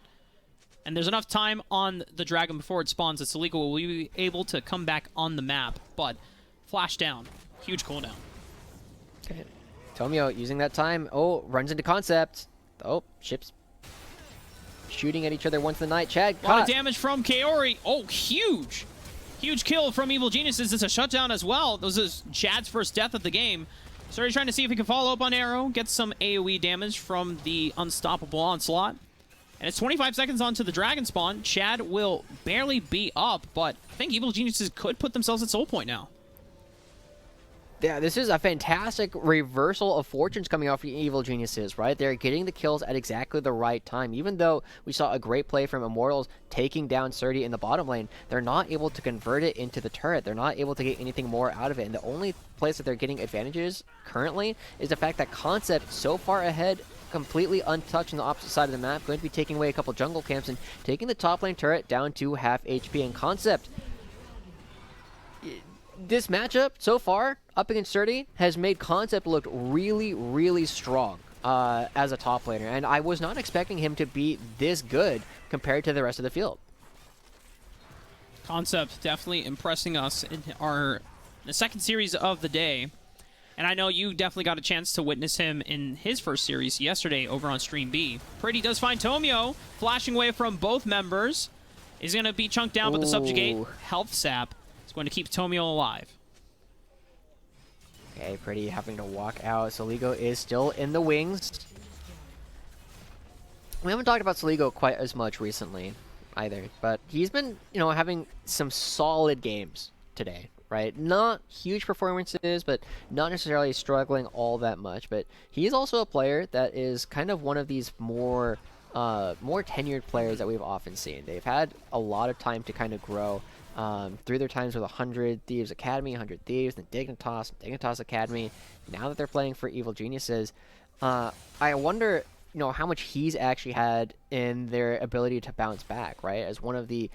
And there's enough time on the Dragon before it spawns that Soligo will be able to come back on the map. But flash down. Huge cooldown. Okay. Tomio using that time. Oh, runs into Concept. Oh, ships shooting at each other once in the night. Chad caught. A lot of damage from Kaori. Oh, huge. Huge kill from Evil Geniuses. It's a shutdown as well. This is Chad's first death of the game. So he's trying to see if he can follow up on Arrow, get some AoE damage from the Unstoppable Onslaught. And it's 25 seconds onto the Dragon spawn. Chad will barely be up, but I think Evil Geniuses could put themselves at soul point now. Yeah, this is a fantastic reversal of fortunes coming out for Evil Geniuses, right? They're getting the kills at exactly the right time. Even though we saw a great play from Immortals taking down Surdy in the bottom lane, they're not able to convert it into the turret. They're not able to get anything more out of it. And the only place that they're getting advantages currently is the fact that Concept so far ahead, completely untouched on the opposite side of the map, going to be taking away a couple jungle camps and taking the top lane turret down to half HP. And Concept, this matchup so far up against Surdy has made Concept look really, really strong as a top laner, and I was not expecting him to be this good compared to the rest of the field. Concept definitely impressing us in the second series of the day. And I know you definitely got a chance to witness him in his first series yesterday over on Stream B. Pretty does find Tomio, flashing away from both members. He's going to be chunked down, but the Subjugate health sap is going to keep Tomio alive. Okay, Pretty having to walk out. Soligo is still in the wings. We haven't talked about Soligo quite as much recently either, but he's been, having some solid games today. Right? Not huge performances, but not necessarily struggling all that much. But he's also a player that is kind of one of these more tenured players that we've often seen. They've had a lot of time to kind of grow through their times with 100 Thieves Academy, 100 Thieves, then Dignitas Academy. Now that they're playing for Evil Geniuses, I wonder, how much he's actually had in their ability to bounce back, right? As one of the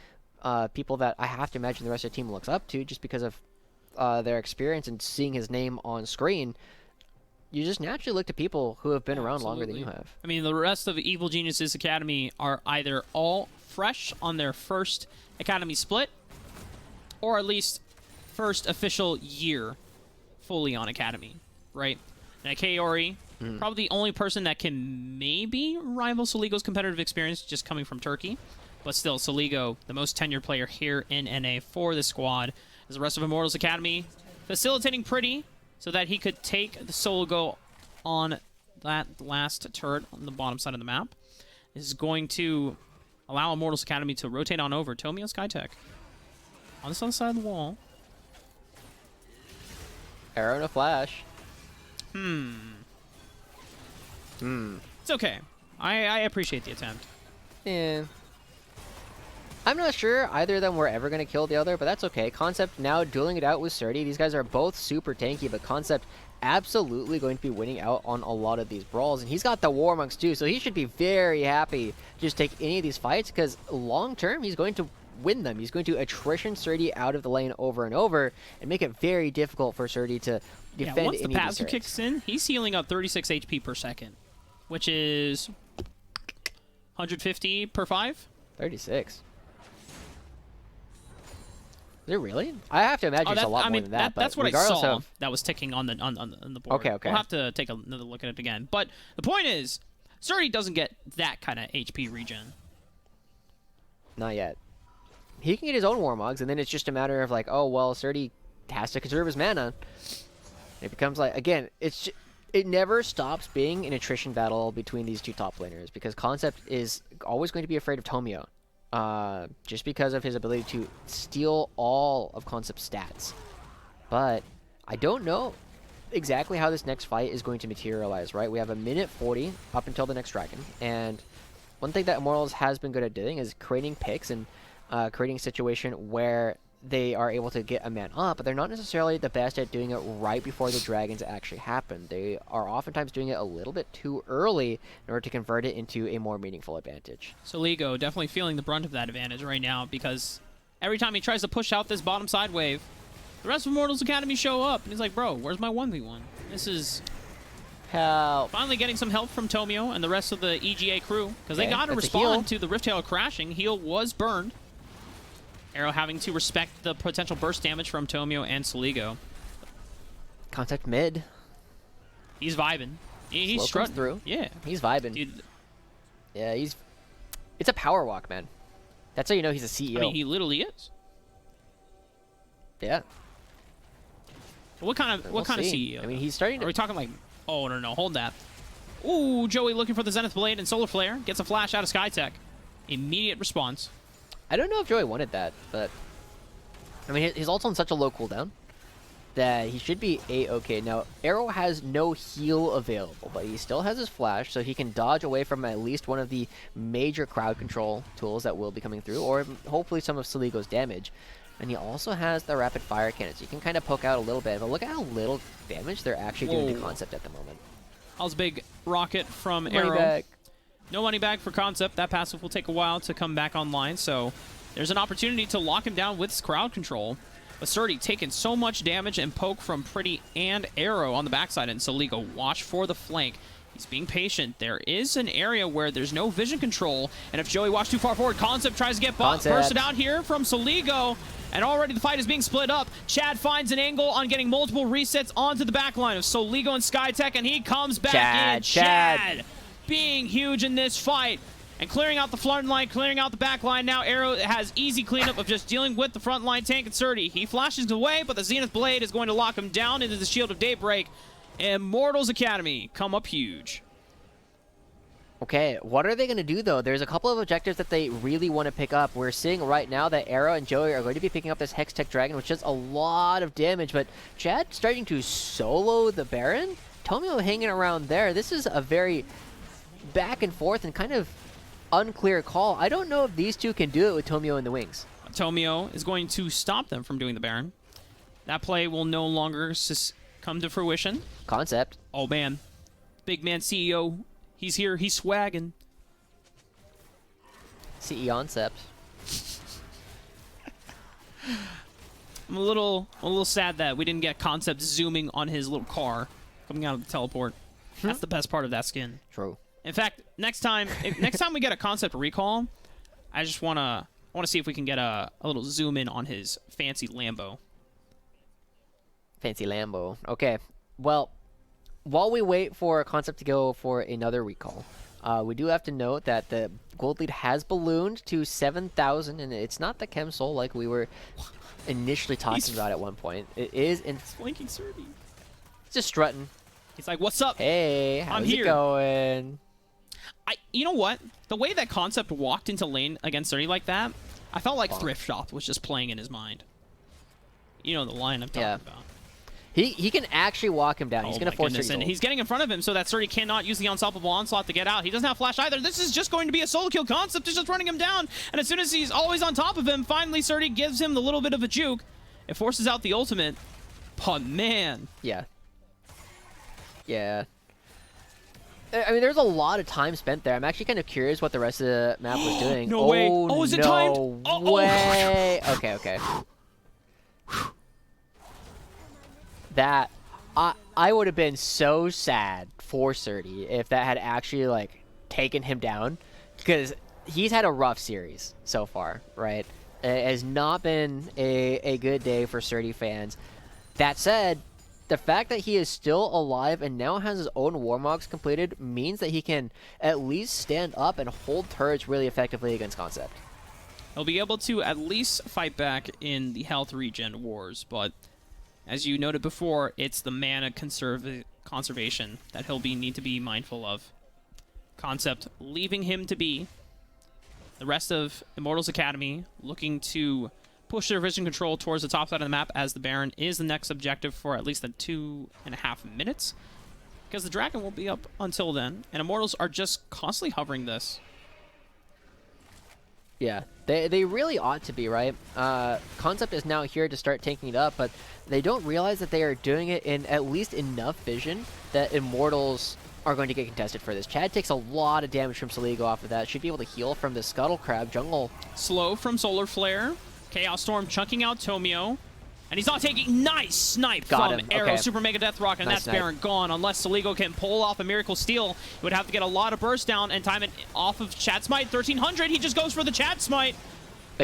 people that I have to imagine the rest of the team looks up to just because of their experience and seeing his name on screen. You just naturally look to people who have been around longer than you have. I mean, the rest of Evil Geniuses Academy are either all fresh on their first Academy split, or at least first official year fully on Academy, right? Now, Kaori, probably the only person that can maybe rival Soligo's competitive experience just coming from Turkey. But still, Soligo, the most tenured player here in NA for the squad, as the rest of Immortals Academy facilitating pretty so that he could take the Soligo on that last turret on the bottom side of the map. This is going to allow Immortals Academy to rotate on over. Tomio Skytech on this other side of the wall. Arrow and a flash. It's okay. I appreciate the attempt. Yeah. I'm not sure either of them were ever going to kill the other, but that's okay. Concept now dueling it out with Surdy. These guys are both super tanky, but Concept absolutely going to be winning out on a lot of these brawls. And he's got the Warmonks too, so he should be very happy to just take any of these fights, because long term, he's going to win them. He's going to attrition Surdy out of the lane over and over and make it very difficult for Surdy to defend once the any of these passive turrets. kicks in, he's healing up 36 HP per second, which is 150 per 5. 36. Is it really? I have to imagine it's a lot more than that. That's but what I regardless saw of... that was ticking on the board. Okay. We'll have to take another look at it again. But the point is, Surdy doesn't get that kind of HP regen. Not yet. He can get his own Warmogs, and then it's just a matter of like, oh, well, Surdy has to conserve his mana. It becomes like, again, it never stops being an attrition battle between these two top laners, because Concept is always going to be afraid of Tomio. Just because of his ability to steal all of Concept's stats. But I don't know exactly how this next fight is going to materialize, right? We have a minute 40 up until the next dragon, and one thing that Immortals has been good at doing is creating picks and creating a situation where they are able to get a man up, but they're not necessarily the best at doing it right before the dragons actually happen. They are oftentimes doing it a little bit too early in order to convert it into a more meaningful advantage. Soligo definitely feeling the brunt of that advantage right now, because every time he tries to push out this bottom side wave, the rest of Immortals Academy show up, and he's like, bro, where's my 1v1? This is Help. finally getting some help from Tomio and the rest of the EGA crew, because they Okay, got to that's a heal. respond to the Rift Tail crashing. Heal was burned. Arrow having to respect the potential burst damage from Tomio and Soligo. Contact mid. He's vibing. He's Slow strutting comes through. Yeah. He's vibing. Dude, Yeah, it's a power walk, man. That's how you know he's a CEO. I mean, he literally is. Yeah. What kind of We'll see. CEO? I mean, he's starting Are to... we talking like... Oh, no, hold that. Ooh, Joey looking for the Zenith Blade and Solar Flare. Gets a flash out of Skytech. Immediate response. I don't know if Joey wanted that, but... I mean, his ult's on such a low cooldown that he should be A-okay. Now, Arrow has no heal available, but he still has his flash, so he can dodge away from at least one of the major crowd control tools that will be coming through, or hopefully some of Soligo's damage. And he also has the rapid fire cannon, so you can kind of poke out a little bit. But look at how little damage they're actually doing to Concept at the moment. That was a big rocket from Money Arrow. back. No money back for Concept. That passive will take a while to come back online, so there's an opportunity to lock him down with crowd control. But Surdy taking so much damage and poke from Pretty and Arrow on the backside, and Soligo watch for the flank. He's being patient. There is an area where there's no vision control, and if Joey watched too far forward, Concept tries to get bursted out here from Soligo, and already the fight is being split up. Chad finds an angle on getting multiple resets onto the back line of Soligo and Skytech, and he comes back in. Chad being huge in this fight. And clearing out the front line, clearing out the back line. Now Arrow has easy cleanup of just dealing with the front line tank and Surdy. He flashes away, but the Zenith Blade is going to lock him down into the Shield of Daybreak. Immortals Academy come up huge. Okay, what are they going to do, though? There's a couple of objectives that they really want to pick up. We're seeing right now that Arrow and Joey are going to be picking up this Hex Tech Dragon, which does a lot of damage, but Chad starting to solo the Baron? Tomio hanging around there. This is a very back and forth and kind of unclear call. I don't know if these two can do it with Tomio in the wings. Tomio is going to stop them from doing the Baron. That play will no longer come to fruition. Concept. Oh, man. Big man CEO. He's here. He's swagging. CE Concept. I'm a little sad that we didn't get Concept zooming on his little car coming out of the teleport. That's the best part of that skin. True. In fact, next time we get a Concept recall, I just want to see if we can get a little zoom in on his fancy Lambo. Fancy Lambo. Okay. Well, while we wait for Concept to go for another recall, we do have to note that the gold lead has ballooned to 7,000, and it's not the Chem Soul like we were initially talking about at one point. It is in Flanking Surdy. It's just strutting. He's like, "What's up? Hey, how's it going?" You know what? The way that Concept walked into lane against Surdy like that, I felt like Thrift Shop was just playing in his mind. You know the line I'm talking about. He can actually walk him down. He's going to force it. And he's getting in front of him so that Surdy cannot use the unstoppable onslaught to get out. He doesn't have flash either. This is just going to be a solo kill. Concept is just running him down. And as soon as he's always on top of him, finally Surdy gives him the little bit of a juke. It forces out the ultimate. But man. Yeah. Yeah. I mean, there's a lot of time spent there. I'm actually kind of curious what the rest of the map was doing. No way. Oh, is it timed? No way. Okay, okay. That I would have been so sad for Surdy if that had actually like taken him down, because he's had a rough series so far, right? It has not been a good day for Surdy fans. That said, the fact that he is still alive and now has his own Warmogs completed means that he can at least stand up and hold turrets really effectively against Concept. He'll be able to at least fight back in the health regen wars, but as you noted before, it's the mana conservation that he'll need to be mindful of. Concept leaving him to be. The rest of Immortals Academy looking to push their vision control towards the top side of the map, as the Baron is the next objective for at least the 2.5 minutes. Because the Dragon won't be up until then, and Immortals are just constantly hovering this. Yeah, they really ought to be, right? Concept is now here to start taking it up, but they don't realize that they are doing it in at least enough vision that Immortals are going to get contested for this. Chad takes a lot of damage from Soligo off of that. Should be able to heal from the Scuttle Crab jungle. Slow from Solar Flare. Chaos Storm chunking out Tomio. And he's not taking nice snipe from Arrow, okay. Super Mega Death Rock, and Nice that's snipe. Baron gone. Unless Soligo can pull off a Miracle Steal, he would have to get a lot of burst down and time it off of Chad Smite. 1300, he just goes for the Chad Smite.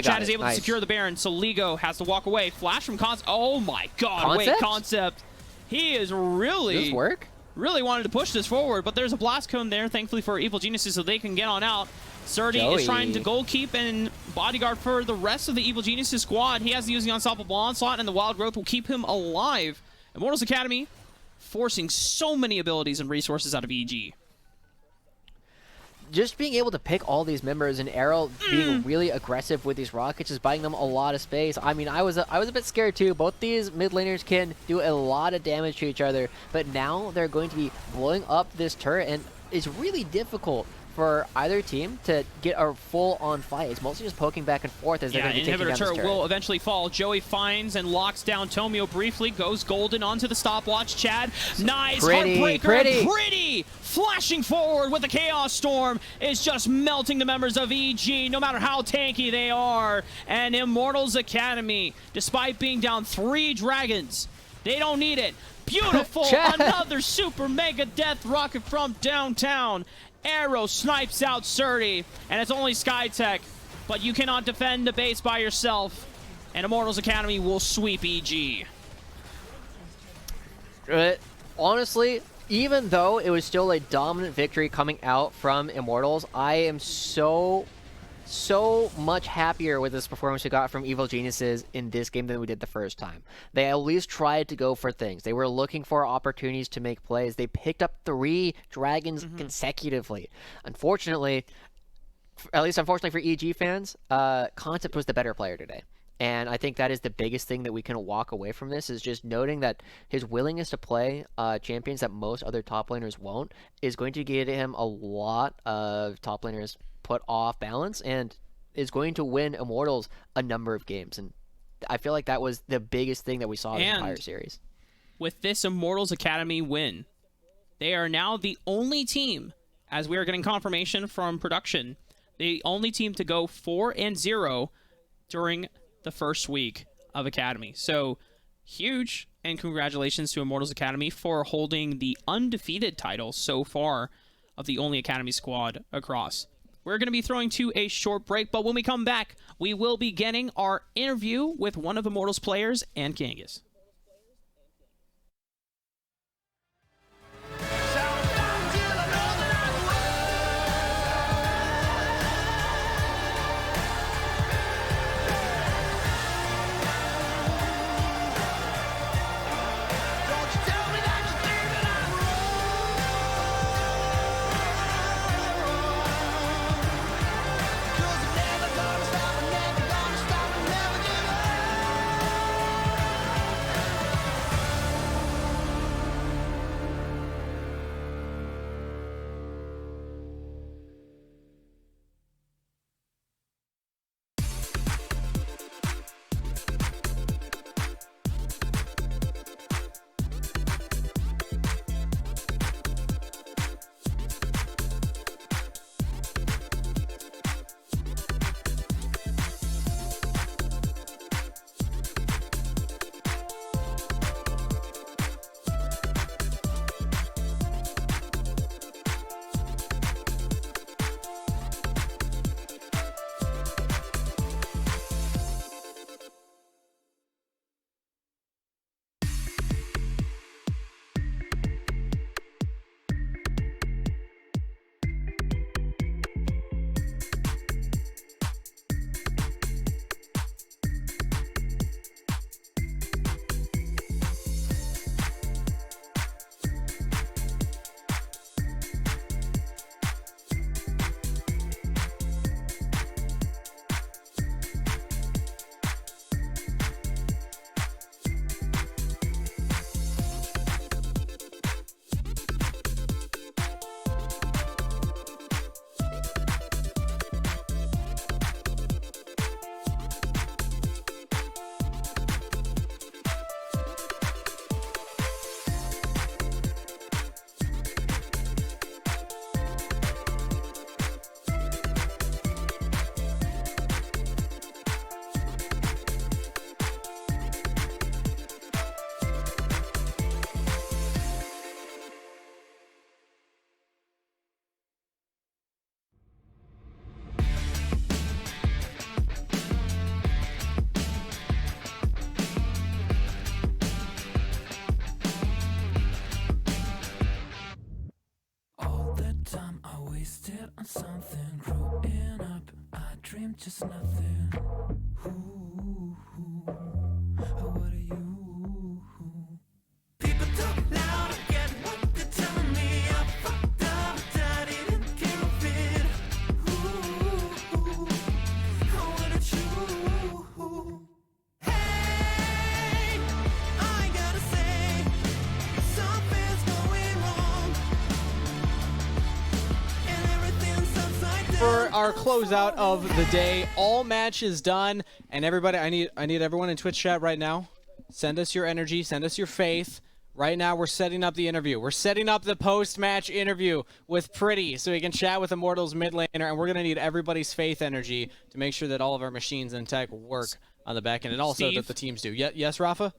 Chad is able to secure the Baron. Soligo has to walk away. Flash from Concept. Oh my god, Concept? wait, Concept. He is really... Does this work? Really wanted to push this forward, but there's a Blast Cone there, thankfully for Evil Geniuses, so they can get on out. Surdy is trying to goal keep and bodyguard for the rest of the Evil Geniuses squad. He has to use the Unstoppable Onslaught, and the Wild Growth will keep him alive. Immortals Academy forcing so many abilities and resources out of EG. Just being able to pick all these members and Arrow being really aggressive with these rockets is buying them a lot of space. I mean, I was a bit scared too. Both these mid laners can do a lot of damage to each other, but now they're going to be blowing up this turret, and it's really difficult for either team to get a full-on fight. It's mostly just poking back and forth as they're going to be taking down this turret. Inhibitor turret will eventually fall. Joey finds and locks down Tomio briefly, goes golden onto the stopwatch. Chad, nice Heartbreaker, pretty flashing forward with the Chaos Storm is just melting the members of EG, no matter how tanky they are. And Immortals Academy, despite being down 3 dragons, they don't need it. Beautiful, another Super Mega Death Rocket from downtown. Arrow snipes out Surdy, and it's only Skytech, but you cannot defend the base by yourself, and Immortals Academy will sweep EG. Honestly, even though it was still a dominant victory coming out from Immortals, I am so much happier with this performance we got from Evil Geniuses in this game than we did the first time. They at least tried to go for things. They were looking for opportunities to make plays. They picked up 3 dragons consecutively. Unfortunately, at least unfortunately for EG fans, Concept was the better player today. And I think that is the biggest thing that we can walk away from this, is just noting that his willingness to play champions that most other top laners won't is going to get him a lot of top laners put off balance, and is going to win Immortals a number of games. And I feel like that was the biggest thing that we saw in the entire series. With this Immortals Academy win, they are now the only team, as we are getting confirmation from production, the only team to go 4-0 during the first week of Academy. So huge, and congratulations to Immortals Academy for holding the undefeated title so far of the only Academy squad across. we're going to be throwing to a short break, but when we come back, we will be getting our interview with one of Immortals players and Kangas. On something growing up, I dreamed just nothing. Ooh, what are you? People talk loud, I get what they're telling me. I fucked up, I didn't give a fit. Ooh, what a chew. Hey, I gotta say, something's going wrong. For our closeout of the day, all matches done, and everybody, I need everyone in Twitch chat right now. Send us your energy, send us your faith. Right now, we're setting up the interview. We're setting up the post-match interview with Pretty, so we can chat with Immortals mid laner, and we're gonna need everybody's faith energy to make sure that all of our machines and tech work on the back end, and also Steve? that the teams do. Yes, Rafa?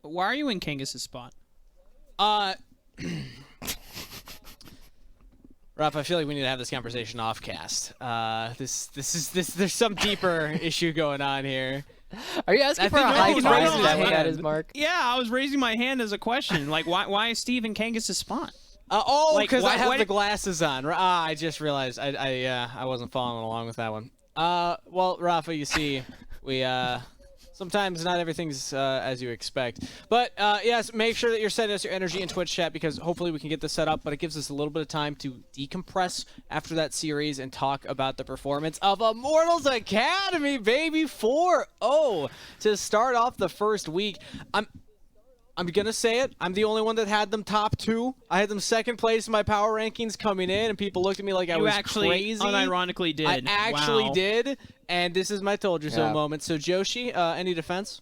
Why are you in Kangas' spot? Rafa, I feel like we need to have this conversation off cast. There's some deeper issue going on here. Are you asking for a think high no, price no, that no, that no. is, Mark? Yeah, I was raising my hand as a question. Like, why is Steve in Kangas' spot? Like, Because I have why the did- glasses on. I just realized I wasn't following along with that one. Well, Rafa, you see, we sometimes not everything's as you expect. But yes, make sure that you're sending us your energy in Twitch chat, because hopefully we can get this set up. But it gives us a little bit of time to decompress after that series and talk about the performance of Immortals Academy, baby. 4-0 to start off the first week. I'm going to say it. I'm the only one that had them top 2. I had them second place in my power rankings coming in, and people looked at me like I You was actually crazy. unironically did. I actually Wow. did, and this is my told you so Yeah. moment. So, Joshi, any defense?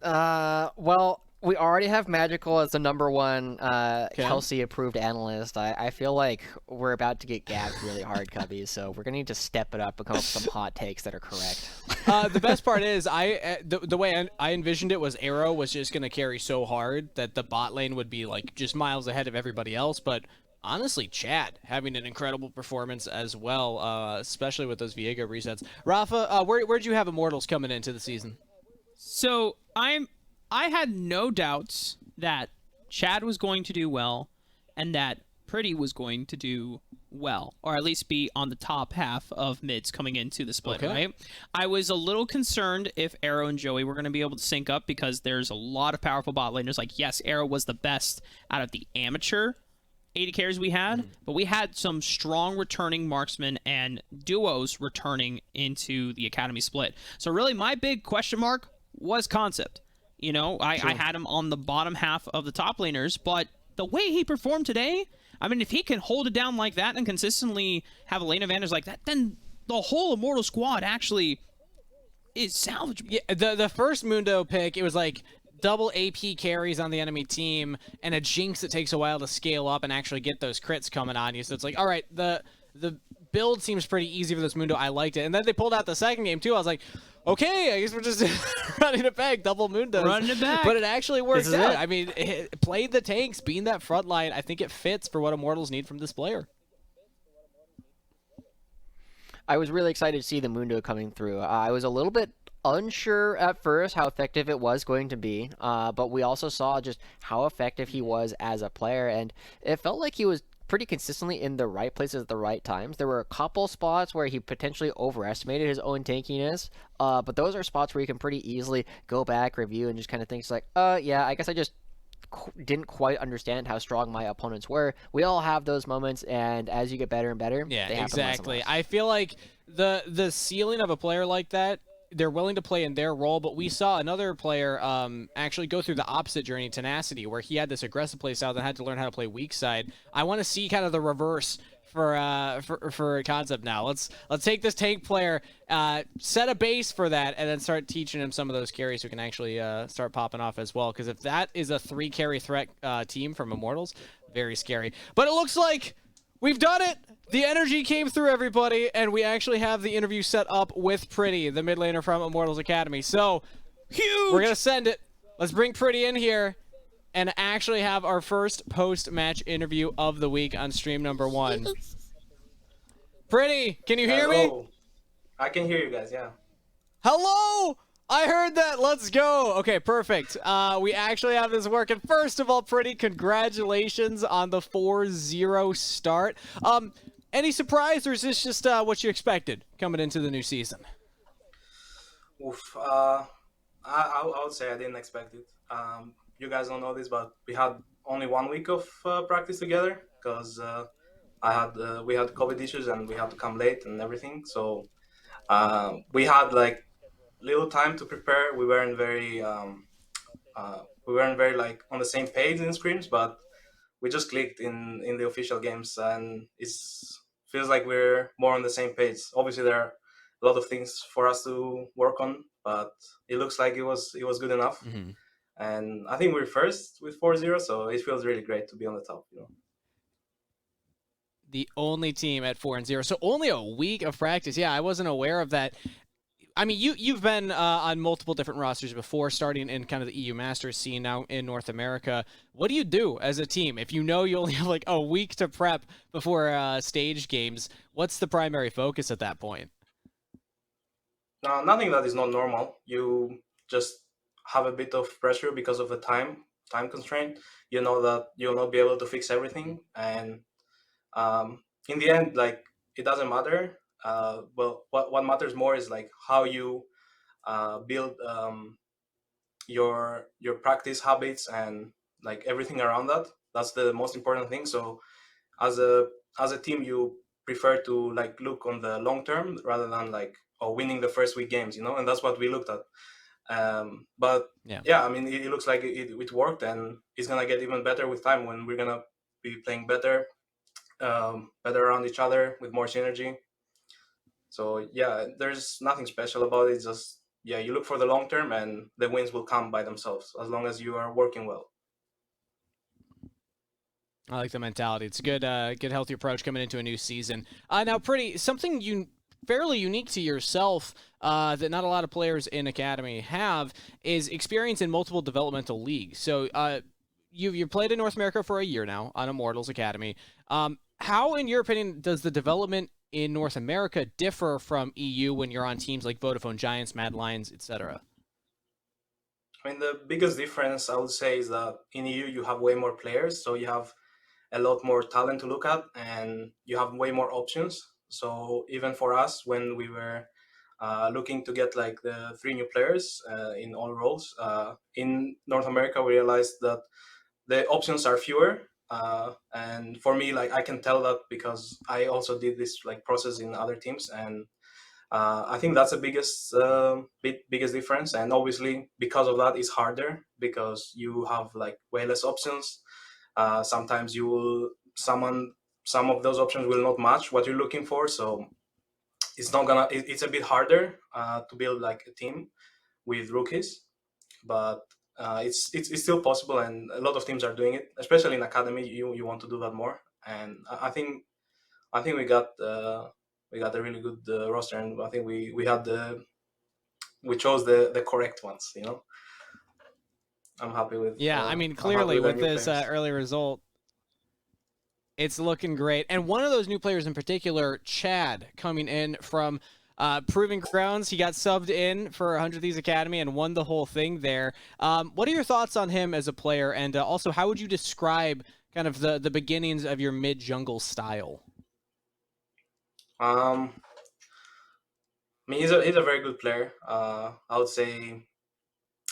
Well, we already have Magical as the #1 Okay. Kelsey-approved analyst. I feel like we're about to get gagged really hard, Cubbies, so we're going to need to step it up and come up with some hot takes that are correct. The best part is the way I envisioned it was Arrow was just going to carry so hard that the bot lane would be like just miles ahead of everybody else, but honestly, Chad having an incredible performance as well, especially with those Viega resets. Rafa, where'd you have Immortals coming into the season? So I had no doubts that Chad was going to do well, and that Pretty was going to do well, or at least be on the top half of mids coming into the split, right? I was a little concerned if Arrow and Joey were going to be able to sync up because there's a lot of powerful bot laners. Like, yes, Arrow was the best out of the amateur AD carries we had, but we had some strong returning marksmen and duos returning into the Academy split. So really, my big question mark was Concept. You know, I had him on the bottom half of the top laners, but the way he performed today, I mean, if he can hold it down like that and consistently have a lane advantage like that, then the whole Immortal squad actually is salvageable. Yeah, the first Mundo pick, it was like double AP carries on the enemy team and a Jinx that takes a while to scale up and actually get those crits coming on you. So it's like, all right, the build seems pretty easy for this Mundo. I liked it. And then they pulled out the second game too. I was like, okay, I guess we're just running it back, double Mundos. Running it back. But it actually worked out. I mean, it played the tanks, being that front line. I think it fits for what Immortals need from this player. I was really excited to see the Mundo coming through. I was a little bit unsure at first how effective it was going to be, but we also saw just how effective he was as a player, and it felt like he was pretty consistently in the right places at the right times. There were a couple spots where he potentially overestimated his own tankiness, but those are spots where you can pretty easily go back, review, and just kind of think, like, yeah, I guess I just didn't quite understand how strong my opponents were. We all have those moments, and as you get better and better, yeah, they happen exactly. less and less. I feel like the ceiling of a player like that, they're willing to play in their role, but we saw another player actually go through the opposite journey, Tenacity, where he had this aggressive play style that had to learn how to play weak side. I want to see kind of the reverse for Concept now. Let's take this tank player, set a base for that, and then start teaching him some of those carries who can actually start popping off as well. Because if that is a 3-carry threat team from Immortals, very scary. But it looks like we've done it. The energy came through, everybody, and we actually have the interview set up with Pretty, the mid laner from Immortals Academy. So, Huge! we're going to send it. Let's bring Pretty in here and actually have our first post-match interview of the week on stream number 1. Pretty, can you hear me? Hello. I can hear you guys, yeah. Hello! I heard that. Let's go. Okay, perfect. We actually have this working. First of all, Pretty, congratulations on the 4-0 start. Any surprise, or is this just what you expected coming into the new season? Oof. I would say I didn't expect it. You guys don't know this, but we had only 1 week of practice together because we had COVID issues and we had to come late and everything. So we had like little time to prepare. We weren't very like on the same page in scrims, but we just clicked in the official games, and it feels like we're more on the same page. Obviously, there are a lot of things for us to work on, but it looks like it was good enough. Mm-hmm. And I think we're first with 4-0, so it feels really great to be on the top. You know. The only team at 4-0, so only a week of practice. Yeah, I wasn't aware of that. I mean, you've been on multiple different rosters before, starting in kind of the EU Masters scene, now in North America. What do you do as a team if you know you only have like a week to prep before stage games? What's the primary focus at that point? Nothing that is not normal. You just have a bit of pressure because of the time constraint. You know that you'll not be able to fix everything, and in the end, like, it doesn't matter. Well, what matters more is like how you build your practice habits and like everything around that. That's the most important thing. So as a team, you prefer to like look on the long term rather than like winning the first week games, you know, and that's what we looked at. But yeah, I mean, it looks like it worked, and it's gonna get even better with time when we're gonna be playing better around each other with more synergy. So yeah, there's nothing special about it. It's just, yeah, you look for the long term, and the wins will come by themselves as long as you are working well. I like the mentality. It's a good healthy approach coming into a new season. Now, Pretty, something fairly unique to yourself that not a lot of players in Academy have is experience in multiple developmental leagues. So you've played in North America for a year now on Immortals Academy. How, in your opinion, does the development in North America differ from EU when you're on teams like Vodafone Giants, Mad Lions, etc.? I mean, the biggest difference I would say is that in EU you have way more players, so you have a lot more talent to look at, and you have way more options. So even for us, when we were looking to get like the 3 new players in all roles in North America, we realized that the options are fewer. And for me, like I can tell that because I also did this like process in other teams, and I think that's the biggest difference. And obviously, because of that, it's harder because you have like way less options. Sometimes you will some of those options will not match what you're looking for, so it's a bit harder to build like a team with rookies, but it's still possible, and a lot of teams are doing it, especially in academy. You want to do that more, and I think we got a really good roster, and I think we chose the correct ones. I'm happy with. Yeah, I mean, I'm happy clearly with our with new this players. early result, it's looking great. And one of those new players in particular, Chad, coming in from Proving Grounds. He got subbed in for 100 Thieves Academy and won the whole thing there. What are your thoughts on him as a player? And also, how would you describe kind of the beginnings of your mid-jungle style? I mean, he's a very good player. I would say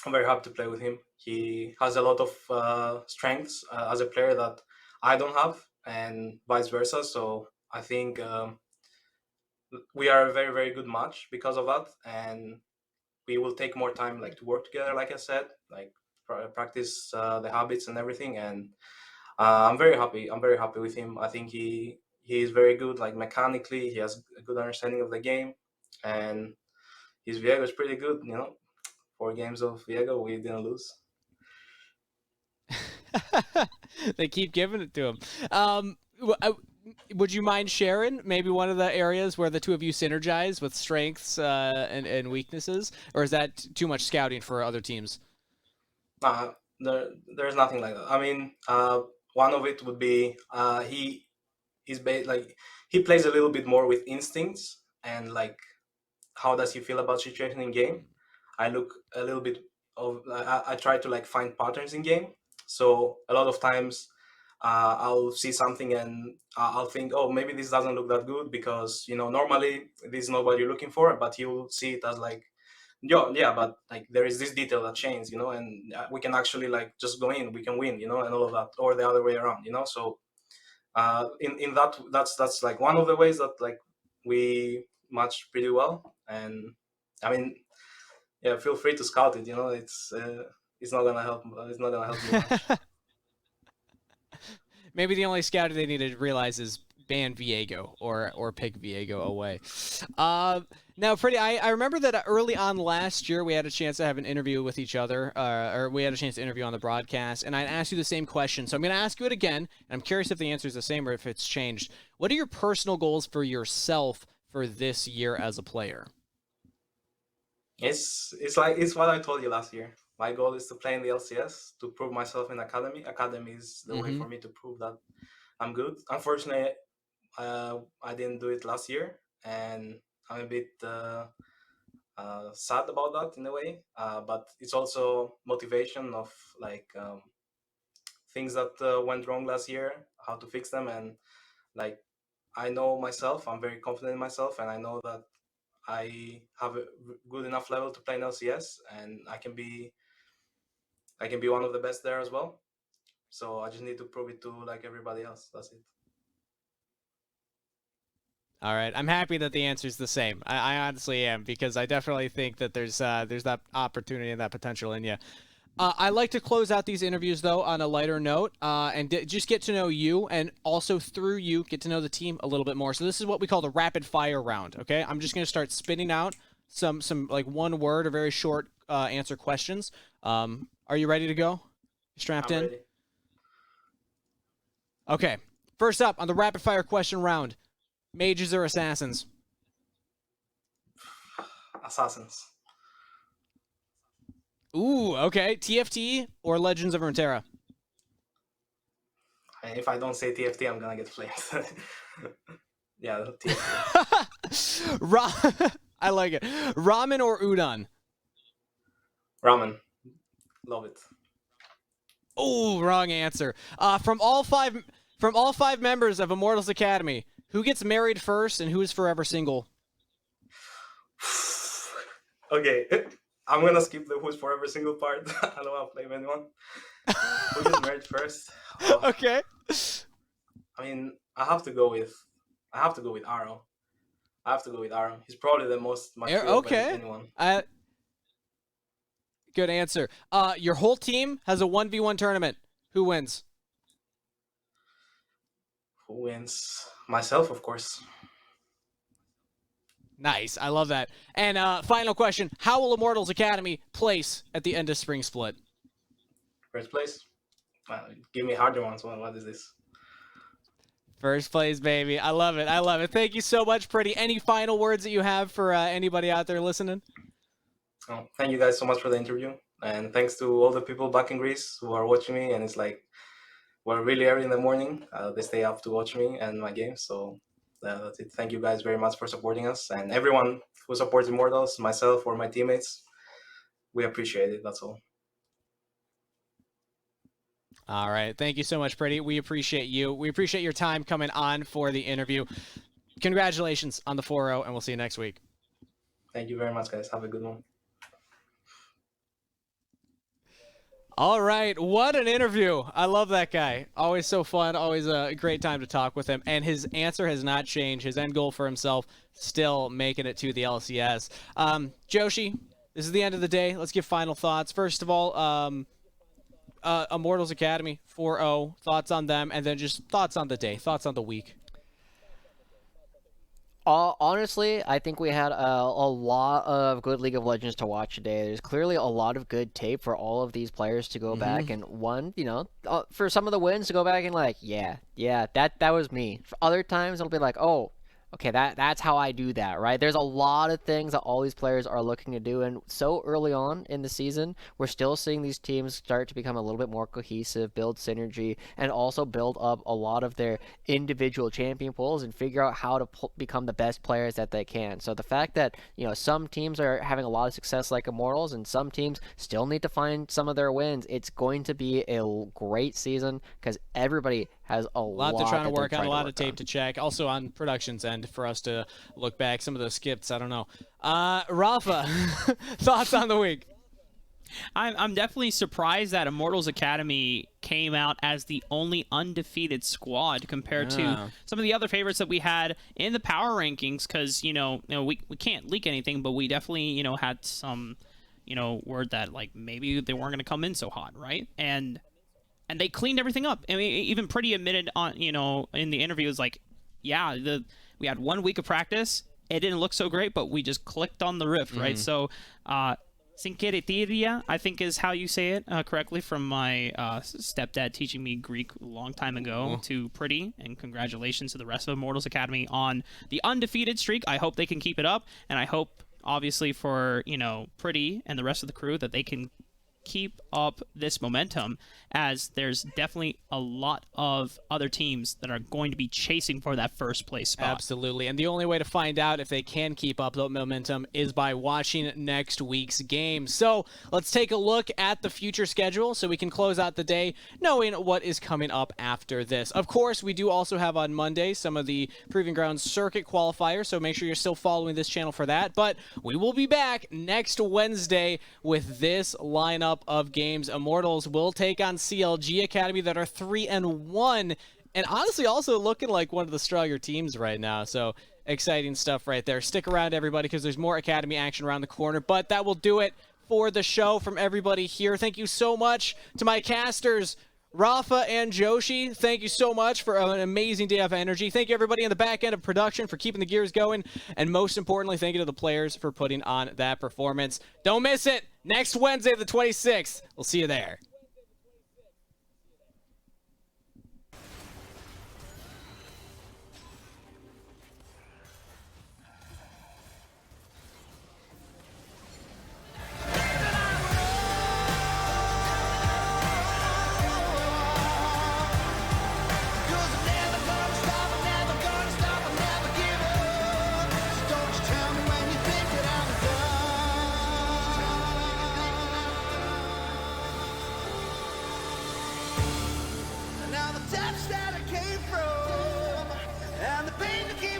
I'm very happy to play with him. He has a lot of strengths as a player that I don't have, and vice versa. So I think we are a very very good match because of that, and we will take more time like to work together. Like I said, like practice the habits and everything. And I'm very happy. I'm very happy with him. I think he is very good. Like mechanically, he has a good understanding of the game, and his Viego is pretty good. 4 games of Viego, we didn't lose. They keep giving it to him. Would you mind sharing maybe one of the areas where the two of you synergize with strengths and weaknesses, or is that too much scouting for other teams? There's nothing like that. I mean, one of it would be like he plays a little bit more with instincts and like how does he feel about situation in game. I look a little bit I try to like find patterns in game. So a lot of times I'll see something and I'll think, oh, maybe this doesn't look that good because normally this is not what you're looking for, but you'll see it as like, yeah, but like there is this detail that changes, and we can actually like just go in, we can win, and all of that, or the other way around. So in that's like one of the ways that like we match pretty well. And I mean, yeah, feel free to scout it. It's not gonna help. It's not gonna help you much. Maybe the only scout they need to realize is ban Viego or pick Viego away. Now, Freddie, I remember that early on last year we had a chance to have an interview with each other, or we had a chance to interview on the broadcast, and I asked you the same question. So I'm going to ask you it again, and I'm curious if the answer is the same or if it's changed. What are your personal goals for yourself for this year as a player? It's what I told you last year. My goal is to play in the LCS, to prove myself in academy. Academy is the way for me to prove that I'm good. Unfortunately, I didn't do it last year, and I'm a bit sad about that in a way. But it's also motivation of like things that went wrong last year, how to fix them, and like I know myself. I'm very confident in myself, and I know that I have a good enough level to play in LCS, and I can be one of the best there as well. So I just need to prove it to like everybody else. That's it. All right, I'm happy that the answer is the same. I honestly am, because I definitely think that there's that opportunity and that potential in you. I like to close out these interviews though on a lighter note, and just get to know you, and also through you get to know the team a little bit more. So this is what we call the rapid fire round. Okay, I'm just gonna start spitting out some like one word or very short answer questions. Are you ready to go? Strapped I'm in? ready. Okay. First up on the rapid fire question round. Mages or assassins? Assassins. Ooh, okay. TFT or Legends of Runeterra? mean, if I don't say TFT, I'm gonna get flamed. Yeah, TFT. I like it. Ramen or udon? Ramen. Love it. Oh, wrong answer. From all five members of Immortals Academy, who gets married first and who is forever single? Okay, I'm gonna skip the who's forever single part. I don't want to blame anyone. Who gets married first? Oh, Okay. I mean, I have to go with Aro. He's probably the most mature of anyone. Good answer. Your whole team has a 1v1 tournament. Who wins? Who wins? Myself, of course. Nice. I love that. And final question. How will Immortals Academy place at the end of Spring Split? First place? Give me harder ones. What is this? First place, baby. I love it. I love it. Thank you so much, Pretty. Any final words that you have for anybody out there listening? Oh, thank you guys so much for the interview. And thanks to all the people back in Greece who are watching me. And it's like, we're really early in the morning. They stay up to watch me and my games. So that's it. Thank you guys very much for supporting us. And everyone who supports Immortals, myself or my teammates, we appreciate it. That's all. All right. Thank you so much, Pretty. We appreciate you. We appreciate your time coming on for the interview. Congratulations on the 4-0, and we'll see you next week. Thank you very much, guys. Have a good one. All right. What an interview. I love that guy. Always so fun. Always a great time to talk with him. And his answer has not changed. His end goal for himself, still making it to the LCS. Joshi, this is the end of the day. Let's give final thoughts. First of all, Immortals Academy 4-0. Thoughts on them, and then just thoughts on the day, thoughts on the week. Honestly, I think we had a lot of good League of Legends to watch today. There's clearly a lot of good tape for all of these players to go back and for some of the wins to go back and like, yeah, that was me. For other times it'll be like, oh, okay, that's how I do that, right? There's a lot of things that all these players are looking to do, and so early on in the season, we're still seeing these teams start to become a little bit more cohesive, build synergy, and also build up a lot of their individual champion pools and figure out how to become the best players that they can. So the fact that, some teams are having a lot of success like Immortals, and some teams still need to find some of their wins, it's going to be a great season because everybody has a lot to try to work on, a lot to of tape to check. Also on production's end for us to look back. Some of those skips, I don't know. Rafa, thoughts on the week? I'm definitely surprised that Immortals Academy came out as the only undefeated squad compared to some of the other favorites that we had in the power rankings. Because we can't leak anything, but we definitely had some word that like maybe they weren't going to come in so hot, right? And they cleaned everything up. I mean, even Pretty admitted on in the interview was like, yeah, we had 1 week of practice. It didn't look so great, but we just clicked on the rift, right? So, Sinceritiria, I think is how you say it correctly from my stepdad teaching me Greek a long time ago to Pretty. And congratulations to the rest of Immortals Academy on the undefeated streak. I hope they can keep it up. And I hope, obviously, for, Pretty and the rest of the crew that they can keep up this momentum, as there's definitely a lot of other teams that are going to be chasing for that first place spot. Absolutely. And the only way to find out if they can keep up that momentum is by watching next week's game. So let's take a look at the future schedule so we can close out the day knowing what is coming up after this. Of course, we do also have on Monday some of the Proving Grounds circuit qualifiers, so make sure you're still following this channel for that. But we will be back next Wednesday with this lineup of games. Immortals will take on CLG Academy that are 3-1, and honestly also looking like one of the stronger teams right now. So exciting stuff right there. Stick around, everybody, because there's more Academy action around the corner. But that will do it for the show from everybody here. Thank you so much to my casters, Rafa and Joshi. Thank you so much for an amazing day of energy. Thank you, everybody in the back end of production, for keeping the gears going. And most importantly, thank you to the players for putting on that performance. Don't miss it. Next Wednesday, the 26th. We'll see you there. touch that I came from, and the pain you